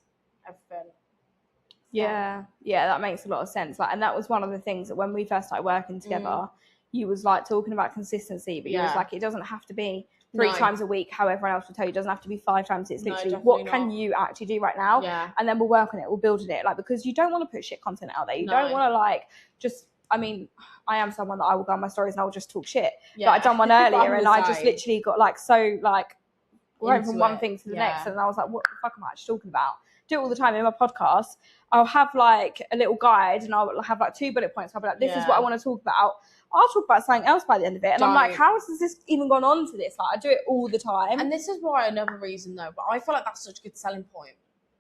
everything. Yeah, that makes a lot of sense. Like, and that was one of the things that when we first started working together, you was like talking about consistency, but you was like, it doesn't have to be 3 times a week, how everyone else will tell you. It doesn't have to be 5 times. It's literally what can you actually do right now? And then we'll work on it, we'll build on it. Like, because you don't want to put shit content out there. You don't want to like just, I mean, I am someone that I will go on my stories and I will just talk shit. But I done one earlier and I just literally got like so like went from one thing to the next, and I was like, what the fuck am I actually talking about? Do it all the time in my podcast. I'll have like a little guide and I'll have like 2 bullet points. I'll be like, this is what I want to talk about. I'll talk about something else by the end of it. And I'm like, how has this even gone on to this? Like, I do it all the time. And this is why another reason though, but I feel like that's such a good selling point.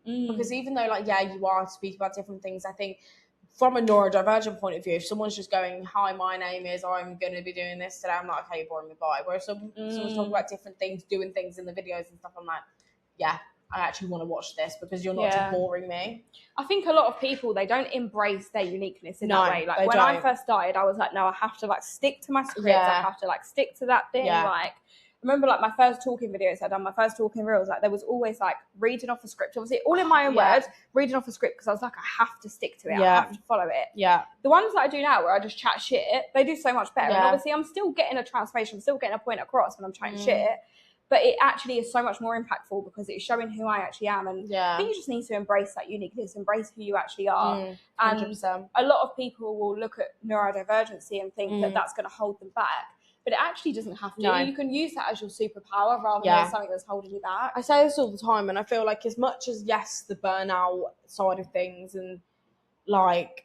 Because even though like, you are speaking about different things, I think from a neurodivergent point of view, if someone's just going, hi, my name is, I'm going to be doing this today, I'm like, okay, you're boring me, bye. Whereas someone's talking about different things, doing things in the videos and stuff, I'm like, I actually want to watch this because you're not just boring me. I think a lot of people, they don't embrace their uniqueness in that way. Like, when I first started, I was like, no, I have to like stick to my script. I have to like stick to that thing. Like, I remember like my first talking videos I'd done, my first talking reels, like there was always like reading off a script, obviously all in my own words, reading off a script, because I was like, I have to stick to it. I have to follow it. The ones that I do now where I just chat shit, they do so much better. And obviously I'm still getting a transformation, I'm still getting a point across when I'm chatting shit. but it actually is so much more impactful because it's showing who I actually am. And I Yeah. think you just need to embrace that uniqueness, embrace who you actually are. 100%. And a lot of people will look at neurodivergency and think that that's going to hold them back. But it actually doesn't have to. No. You can use that as your superpower rather than something that's holding you back. I say this all the time, and I feel like as much as, yes, the burnout side of things and, like,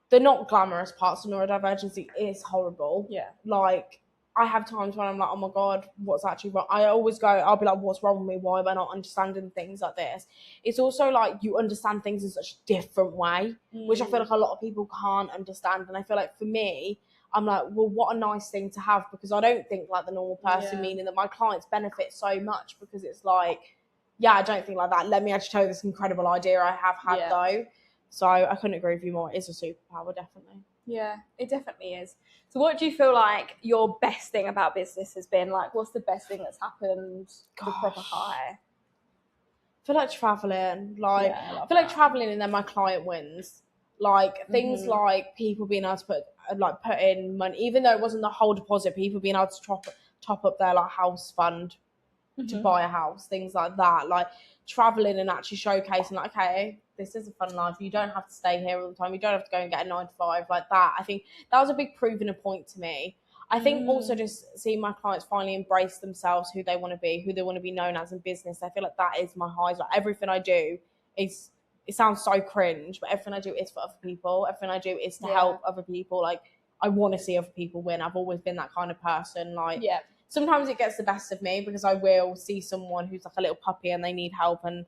the not glamorous parts of neurodivergency is horrible. Yeah. Like, I have times when I'm like, oh my God, what's actually wrong? I'll be like, what's wrong with me? Why am I not understanding things like this? It's also like you understand things in such a different way, which I feel like a lot of people can't understand. And I feel like for me, I'm like, well, what a nice thing to have, because I don't think like the normal person, meaning that my clients benefit so much, because it's like, yeah, I don't think like that. Let me actually tell you this incredible idea I have had though. So I couldn't agree with you more. It is a superpower, definitely. Yeah, it definitely is. So what do you feel like your best thing about business has been? Like, what's the best thing that's happened to proper high? I feel like traveling. Like, I feel like traveling and then my client wins. Like, things like people being able to put in money, even though it wasn't the whole deposit, people being able to top up their like house fund to buy a house, things like that. Like, traveling and actually showcasing, like, okay, this is a fun life. You don't have to stay here all the time. You don't have to go and get a 9 to 5 like that. I think that was a big proving a point to me. I think also just seeing my clients finally embrace themselves, who they want to be, who they want to be known as in business. I feel like that is my highs. Like, everything I do is, it sounds so cringe, but everything I do is for other people. Everything I do is to help other people. Like, I want to see other people win. I've always been that kind of person. Like, sometimes it gets the best of me because I will see someone who's like a little puppy and they need help and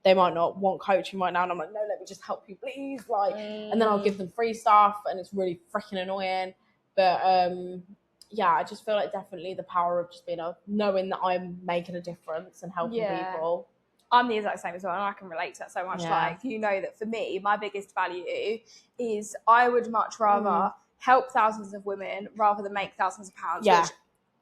they might not want coaching right now. And I'm like, no, let me just help you, please. Like, and then I'll give them free stuff and it's really freaking annoying. But yeah, I just feel like definitely the power of just being knowing that I'm making a difference and helping people. I'm the exact same as well, and I can relate to that so much. Like, you know that for me, my biggest value is I would much rather help thousands of women rather than make thousands of pounds. Yeah. Which,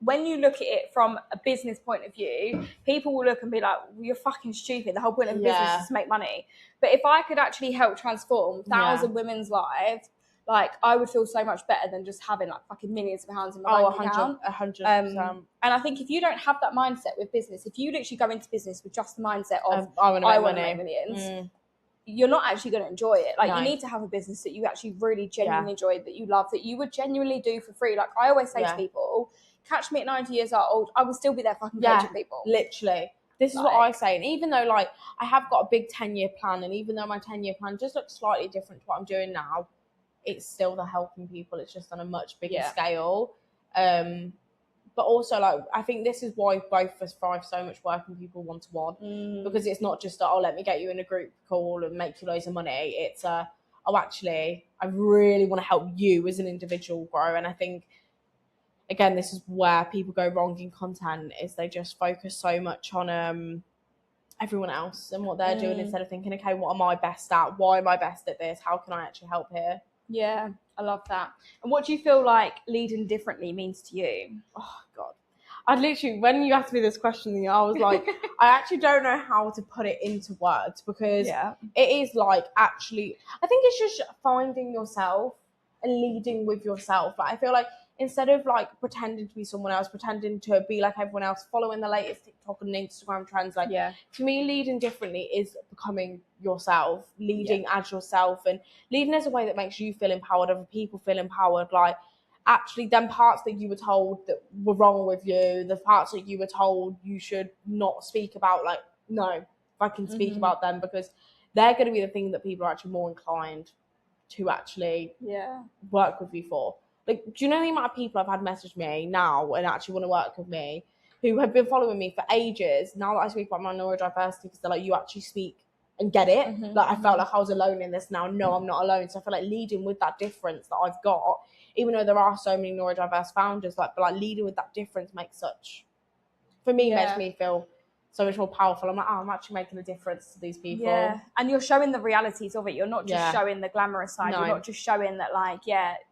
when you look at it from a business point of view, people will look and be like, well, you're fucking stupid. The whole point of business is to make money. But if I could actually help transform thousand women's lives, like, I would feel so much better than just having like fucking millions of pounds in my bank account. 100%. And I think if you don't have that mindset with business, if you literally go into business with just the mindset of I want to make millions, you're not actually going to enjoy it. Like, you need to have a business that you actually really genuinely enjoy, that you love, that you would genuinely do for free. Like, I always say to people, catch me at 90 years old, I will still be there fucking coaching people. Literally. This is what I say. And even though, like, I have got a big 10-year plan, and even though my 10-year plan just looks slightly different to what I'm doing now, it's still the helping people. It's just on a much bigger scale. But also, like, I think this is why both of us thrive so much working people one-to-one. Because it's not just, let me get you in a group call and make you loads of money. It's, actually, I really want to help you as an individual grow. And I think, again, this is where people go wrong in content, is they just focus so much on everyone else and what they're doing instead of thinking, okay, what am I best at? Why am I best at this? How can I actually help here? Yeah, I love that. And what do you feel like leading differently means to you? Oh, God. I literally, when you asked me this question, I was like, I actually don't know how to put it into words, because it is like, actually, I think it's just finding yourself and leading with yourself. Like, I feel like instead of like pretending to be someone else, pretending to be like everyone else, following the latest TikTok and Instagram trends, like, to me, leading differently is becoming yourself, leading as yourself, and leading as a way that makes you feel empowered, other people feel empowered. Like, actually, them parts that you were told that were wrong with you, the parts that you were told you should not speak about, like, no, I can speak about them, because they're going to be the thing that people are actually more inclined to actually work with you for. Like, do you know the amount of people I've had message me now and actually want to work with me, who have been following me for ages, now that I speak about my neurodiversity, because they're like, you actually speak and get it. Like, I felt like I was alone in this. Now, no, I'm not alone. So I feel like leading with that difference that I've got, even though there are so many neurodiverse founders, but leading with that difference makes me feel so much more powerful. I'm like, I'm actually making a difference to these people. Yeah, and you're showing the realities of it. You're not just showing the glamorous side. No. You're not just showing that, like,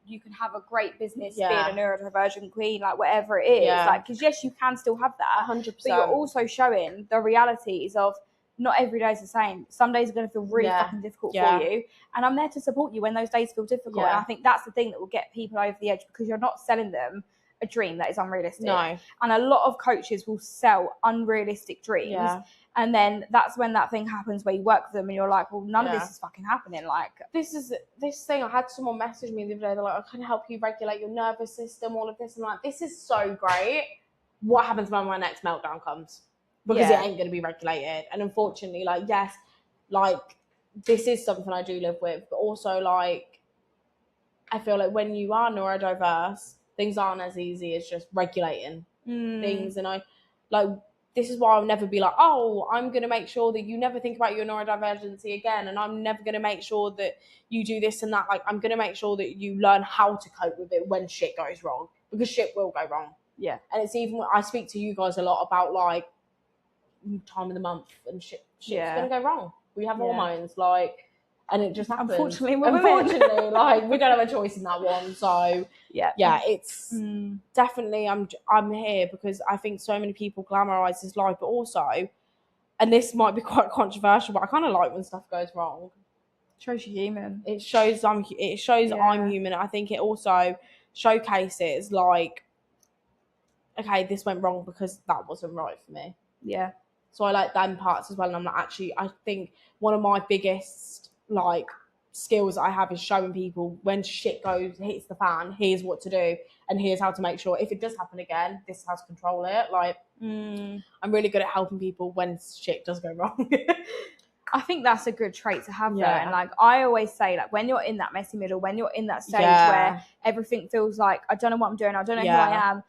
you can have a great business being a neurodivergent queen, like, whatever it is. Like, because yes, you can still have that, 100%. but you're also showing the realities of not every day is the same. Some days are going to feel really fucking difficult for you, and I'm there to support you when those days feel difficult. And I think that's the thing that will get people over the edge, because you're not selling them a dream that is unrealistic. No. And a lot of coaches will sell unrealistic dreams. Yeah. And then that's when that thing happens where you work with them and you're like, well, none of Yeah. this is fucking happening. Like, this thing, I had someone message me the other day, they're like, I can help you regulate your nervous system, all of this. And I'm like, this is so great. What happens when my next meltdown comes? Because it ain't going to be regulated. And unfortunately, like, yes, like, this is something I do live with, but also, like, I feel like when you are neurodiverse, things aren't as easy as just regulating things. And I, like, this is why I'll never be like, oh, I'm going to make sure that you never think about your neurodivergency again. And I'm never going to make sure that you do this and that. Like, I'm going to make sure that you learn how to cope with it when shit goes wrong. Because shit will go wrong. Yeah. And it's even, I speak to you guys a lot about, like, time of the month and shit's going to go wrong. We have hormones, like, and it just happens. Unfortunately, like, we don't have a choice in that one. So, yeah, it's definitely, I'm here because I think so many people glamorize this life, but also, and this might be quite controversial, but I kind of like when stuff goes wrong. Shows you're human. It shows I'm human. I think it also showcases, like, okay, this went wrong because that wasn't right for me. Yeah. So I like them parts as well. And I'm like, actually, I think one of my biggest, like, skills I have is showing people when shit hits the fan, here's what to do. And here's how to make sure if it does happen again, this is how to control it. Like, I'm really good at helping people when shit does go wrong. I think that's a good trait to have though. And like I always say, like when you're in that messy middle, when you're in that stage where everything feels like, I don't know what I'm doing, I don't know who I am.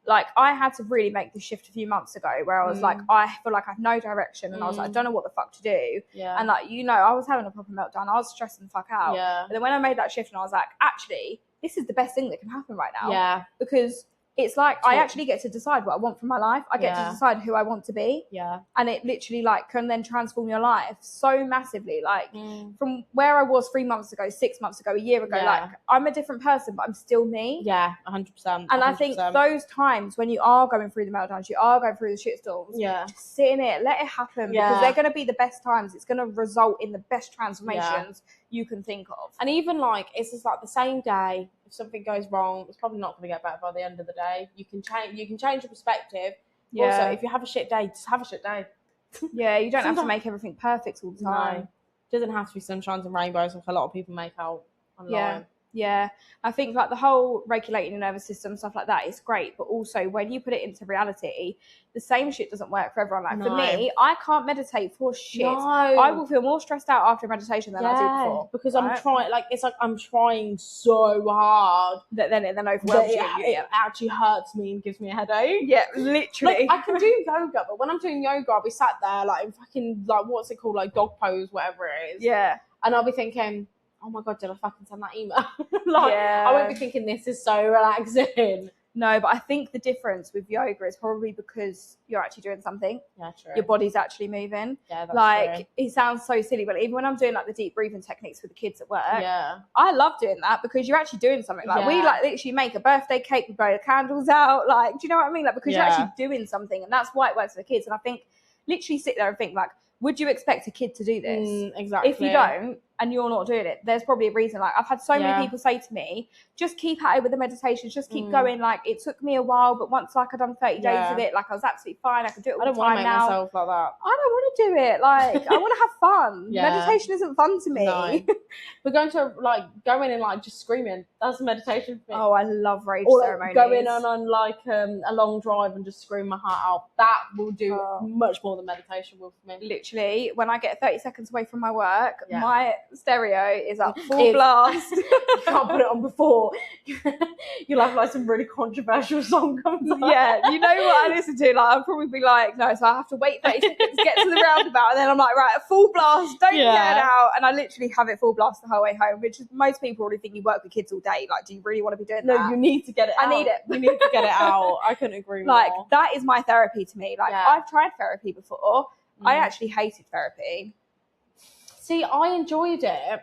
Like, I had to really make the shift a few months ago where I was like, I feel like I have no direction. And I was like, I don't know what the fuck to do. Yeah. And, like, you know, I was having a proper meltdown. I was stressing the fuck out. Yeah. But then when I made that shift and I was like, actually, this is the best thing that can happen right now. Yeah. Because it's like I actually get to decide what I want from my life. I get to decide who I want to be. Yeah. And it literally, like, can then transform your life so massively. Like, from where I was 3 months ago, 6 months ago, a year ago, like, I'm a different person, but I'm still me. Yeah, 100%. And I think those times when you are going through the meltdowns, you are going through the shitstorms, just sit in it, let it happen, because they're going to be the best times. It's going to result in the best transformations you can think of. And even, like, it's just like the same day, if something goes wrong, it's probably not going to get better by the end of the day. You can change your perspective. Yeah. Also, if you have a shit day, just have a shit day. Yeah, you don't have to make everything perfect all the time. No. It doesn't have to be sunshines and rainbows like a lot of people make out online. Yeah, I think like the whole regulating your nervous system, stuff like that is great, but also when you put it into reality, the same shit doesn't work for everyone. Like for me, I can't meditate for shit. No. I will feel more stressed out after meditation than I do before. Because I'm trying, like, it's like I'm trying so hard that then it overwhelms you. It actually hurts me and gives me a headache. Yeah, literally. Like, I can do yoga, but when I'm doing yoga, I'll be sat there like in fucking, like, what's it called, like dog pose, whatever it is. Yeah. And I'll be thinking, oh my God, did I fucking send that email? I won't be thinking this is so relaxing. No, but I think the difference with yoga is probably because you're actually doing something. Yeah, true. Your body's actually moving. Yeah, that's like, true. It sounds so silly, but even when I'm doing like the deep breathing techniques with the kids at work, I love doing that because you're actually doing something. Like we like literally make a birthday cake, we blow the candles out. Like, do you know what I mean? Like, because you're actually doing something, and that's why it works for the kids. And I think literally sit there and think, like, would you expect a kid to do this? Exactly. If you don't, and you're not doing it, there's probably a reason. Like, I've had so many people say to me, just keep at it with the meditations, just keep going. Like, it took me a while, but once, like, I'd done 30 days of it, like, I was absolutely fine. I could do it all the time now. I don't want to make myself like that. I don't want to do it. Like, I want to have fun. Meditation isn't fun to me. No. But going and, like, just screaming, that's meditation for me. Oh, I love rage ceremonies. Going on like, a long drive and just scream my heart out. That will do much more than meditation will for me. Literally, when I get 30 seconds away from my work, my stereo is up full blast. You can't put it on before. You'll have like some really controversial song comes on. Yeah, you know what I listen to? Like, I'll probably be like, no, so I have to wait 30 seconds to get to the roundabout, and then I'm like, right, at full blast, don't get it out. And I literally have it full blast the whole way home, which is, most people already think you work with kids all day. Like, do you really want to be doing that? No, you need to get it out. I need it. You need to get it out. I couldn't agree more. Like, that is my therapy to me. Like, I've tried therapy before. I actually hated therapy. See, I enjoyed it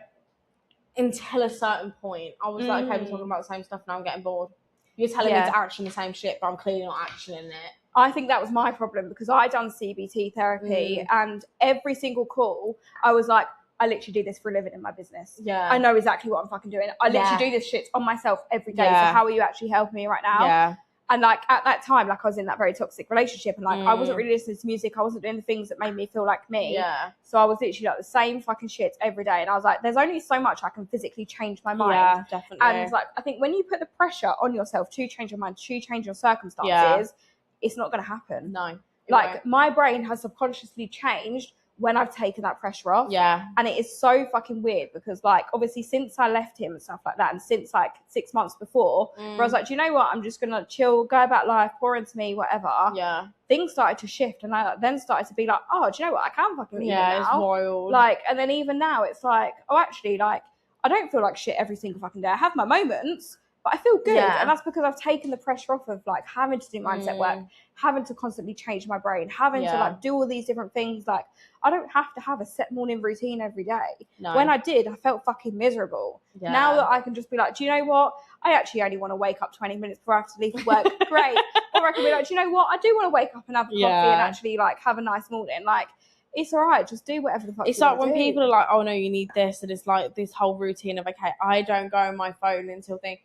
until a certain point. I was like, okay, we're talking about the same stuff now, I'm getting bored. You're telling me to action the same shit, but I'm clearly not actioning it. I think that was my problem because I done CBT therapy and every single call, I was like, I literally do this for a living in my business. Yeah. I know exactly what I'm fucking doing. I literally do this shit on myself every day. So how are you actually helping me right now? Yeah. And like at that time, like I was in that very toxic relationship, and like I wasn't really listening to music. I wasn't doing the things that made me feel like me. Yeah. So I was literally like the same fucking shit every day. And I was like, there's only so much I can physically change my mind. Yeah, definitely. And like I think when you put the pressure on yourself to change your mind, to change your circumstances, it's not going to happen. No. Like my brain has subconsciously changed when I've taken that pressure off. Yeah. And it is so fucking weird because like obviously since I left him and stuff like that, and since like 6 months before, where I was like, do you know what? I'm just gonna chill, go about life, pour into me, whatever. Yeah. Things started to shift, and I then started to be like, oh, do you know what? I can fucking leave it now. It's wild. Like, and then even now it's like, oh, actually, like I don't feel like shit every single fucking day. I have my moments, but I feel good. Yeah. And that's because I've taken the pressure off of like having to do mindset work, having to constantly change my brain, having to like do all these different things. Like I don't have to have a set morning routine every day. No. When I did, I felt fucking miserable. Yeah. Now that I can just be like, do you know what? I actually only want to wake up 20 minutes before I have to leave for work. Great. Or I can be like, do you know what? I do want to wake up and have a coffee and actually like have a nice morning. Like it's all right. Just do whatever the fuck it's you like want when to do. people are like, oh no, you need this, and it's like this whole routine of okay, I don't go on my phone until things.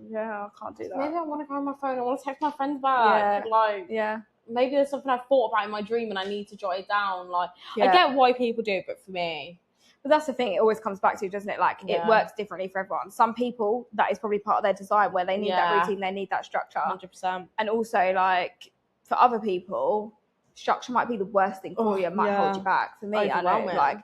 Yeah, I can't do that. Maybe I want to go on my phone. I want to text my friends back. Like, maybe there's something I've thought about in my dream and I need to jot it down. Like, I get why people do it, but for me. But that's the thing, it always comes back to, doesn't it? Like, it works differently for everyone. Some people, that is probably part of their design where they need that routine, they need that structure. 100%. And also, like, for other people, structure might be the worst thing for you, it might hold you back. For me, I know, like,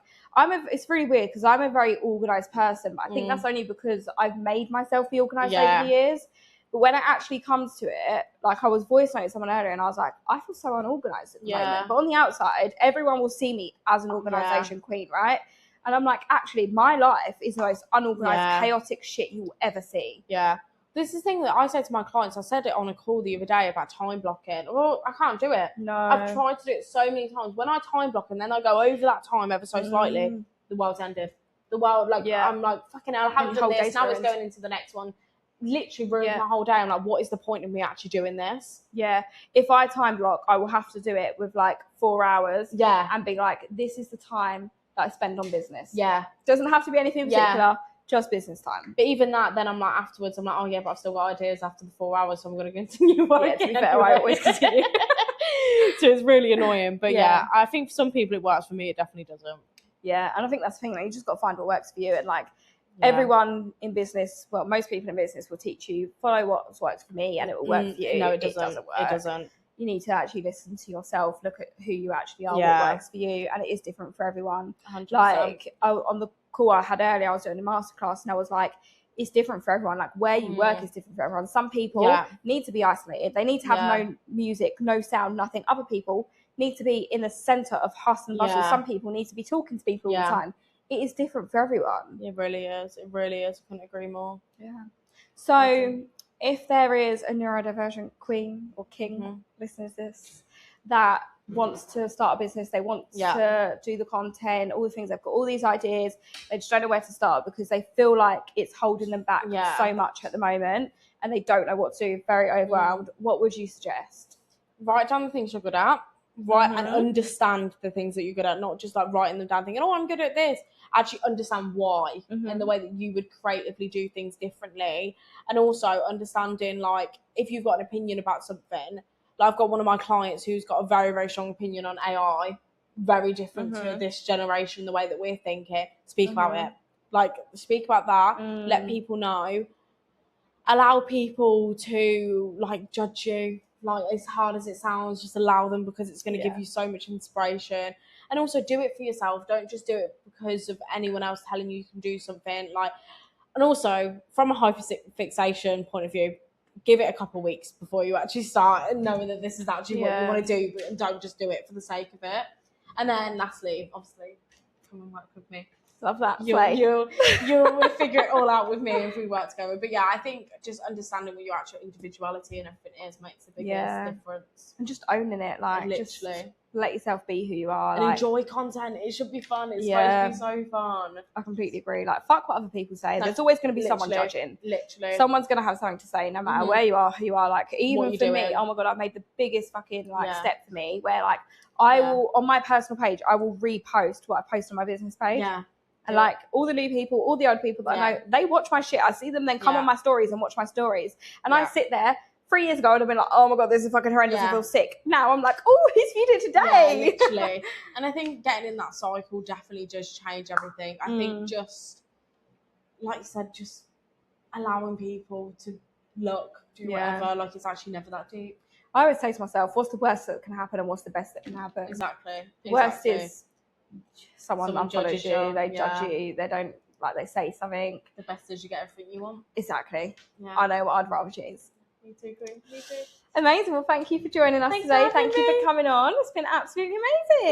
it's really weird because I'm a very organised person, but I think that's only because I've made myself be organised over the years. But when it actually comes to it, like I was voice noting someone earlier and I was like, I feel so unorganised at the moment. But on the outside, everyone will see me as an organisation queen, right? And I'm like, actually, my life is the most unorganised, chaotic shit you'll ever see. Yeah. This is the thing that I say to my clients. I said it on a call the other day about time blocking. Well, I can't do it. No. I've tried to do it so many times. When I time block and then I go over that time ever so slightly, the world's ended. The world, like, I'm like, fucking hell, I haven't done this. Now it's going into the next one. Literally ruins my whole day. I'm like, what is the point of me actually doing this? Yeah. If I time block, I will have to do it with like 4 hours. Yeah. And be like, this is the time that I spend on business. Yeah. Doesn't have to be anything in particular, just business time. But even that, then I'm like, afterwards, I'm like, oh yeah, but I've still got ideas after the 4 hours, so I'm going to continue working. Yeah, to be fair, I always continue. So it's really annoying. But yeah, I think for some people it works. For me, it definitely doesn't. Yeah. And I think that's the thing, like, you just got to find what works for you. And like, everyone in business, well, most people in business will teach you, follow what works for me and it will work for you. No, it doesn't. work. It doesn't. You need to actually listen to yourself, look at who you actually are, what works for you, and it is different for everyone. 100%. Like on the call I had earlier, I was doing a masterclass and I was like, it's different for everyone. Like where you work is different for everyone. Some people need to be isolated. They need to have no music, no sound, nothing. Other people need to be in the center of hustle and bustle. Some people need to be talking to people all the time. It is different for everyone. It really is. It really is. I couldn't agree more. Yeah. So if there is a neurodivergent queen or king listening to this that wants to start a business, they want to do the content, all the things, they've got all these ideas, they just don't know where to start because they feel like it's holding them back so much at the moment and they don't know what to do, very overwhelmed. What would you suggest? Write down the things you're good at. And understand the things that you're good at, not just like writing them down thinking, oh, I'm good at this. Actually understand why and the way that you would creatively do things differently. And also understanding, like, if you've got an opinion about something, like I've got one of my clients who's got a very, very strong opinion on AI, very different to this generation, the way that we're thinking. Speak about it. Like, speak about that. Let people know. Allow people to, like, judge you. Like, as hard as it sounds, just allow them because it's going to give you so much inspiration. And also do it for yourself. Don't just do it because of anyone else telling you can do something. Like, and also from a hyperfixation point of view, give it a couple of weeks before you actually start and knowing that this is actually what you want to do, but don't just do it for the sake of it. And then lastly, obviously, come and work with me. Love that. You'll figure it all out with me if we work together. But yeah, I think just understanding what your actual individuality and everything is makes the biggest difference. And just owning it, like literally. let yourself be who you are. And like, enjoy content. It should be fun. It's Yeah. supposed to be so fun. I completely agree. Like, fuck what other people say. Like, There's always going to be someone literally, judging. Literally. Someone's going to have something to say, no matter Mhm. where you are, who you are. Like, even you for me, doing. oh my God, I've made the biggest fucking, like, Yeah. step for me where, like, I Yeah. will, on my personal page, I will repost what I post on my business page. Yeah. And, like, all the new people, all the old people that I know, they watch my shit. I see them then come on my stories and watch my stories. And I sit there. 3 years ago, I'd have been like, oh my God, this is fucking horrendous. I feel sick. Now I'm like, oh, his video today. Yeah, literally. And I think getting in that cycle definitely does change everything. I think just, like you said, just allowing people to look, do whatever. Like, it's actually never that deep. I always say to myself, what's the worst that can happen and what's the best that can happen? Exactly. Worst is someone unfollows judges you, they judge you, they don't, like, they say something. The best is you get everything you want. Exactly. Yeah. I know what I'd rather choose. Me too, Queen. Me too. Amazing. Well, thank you for joining us today. Thank you for coming on. It's been absolutely amazing.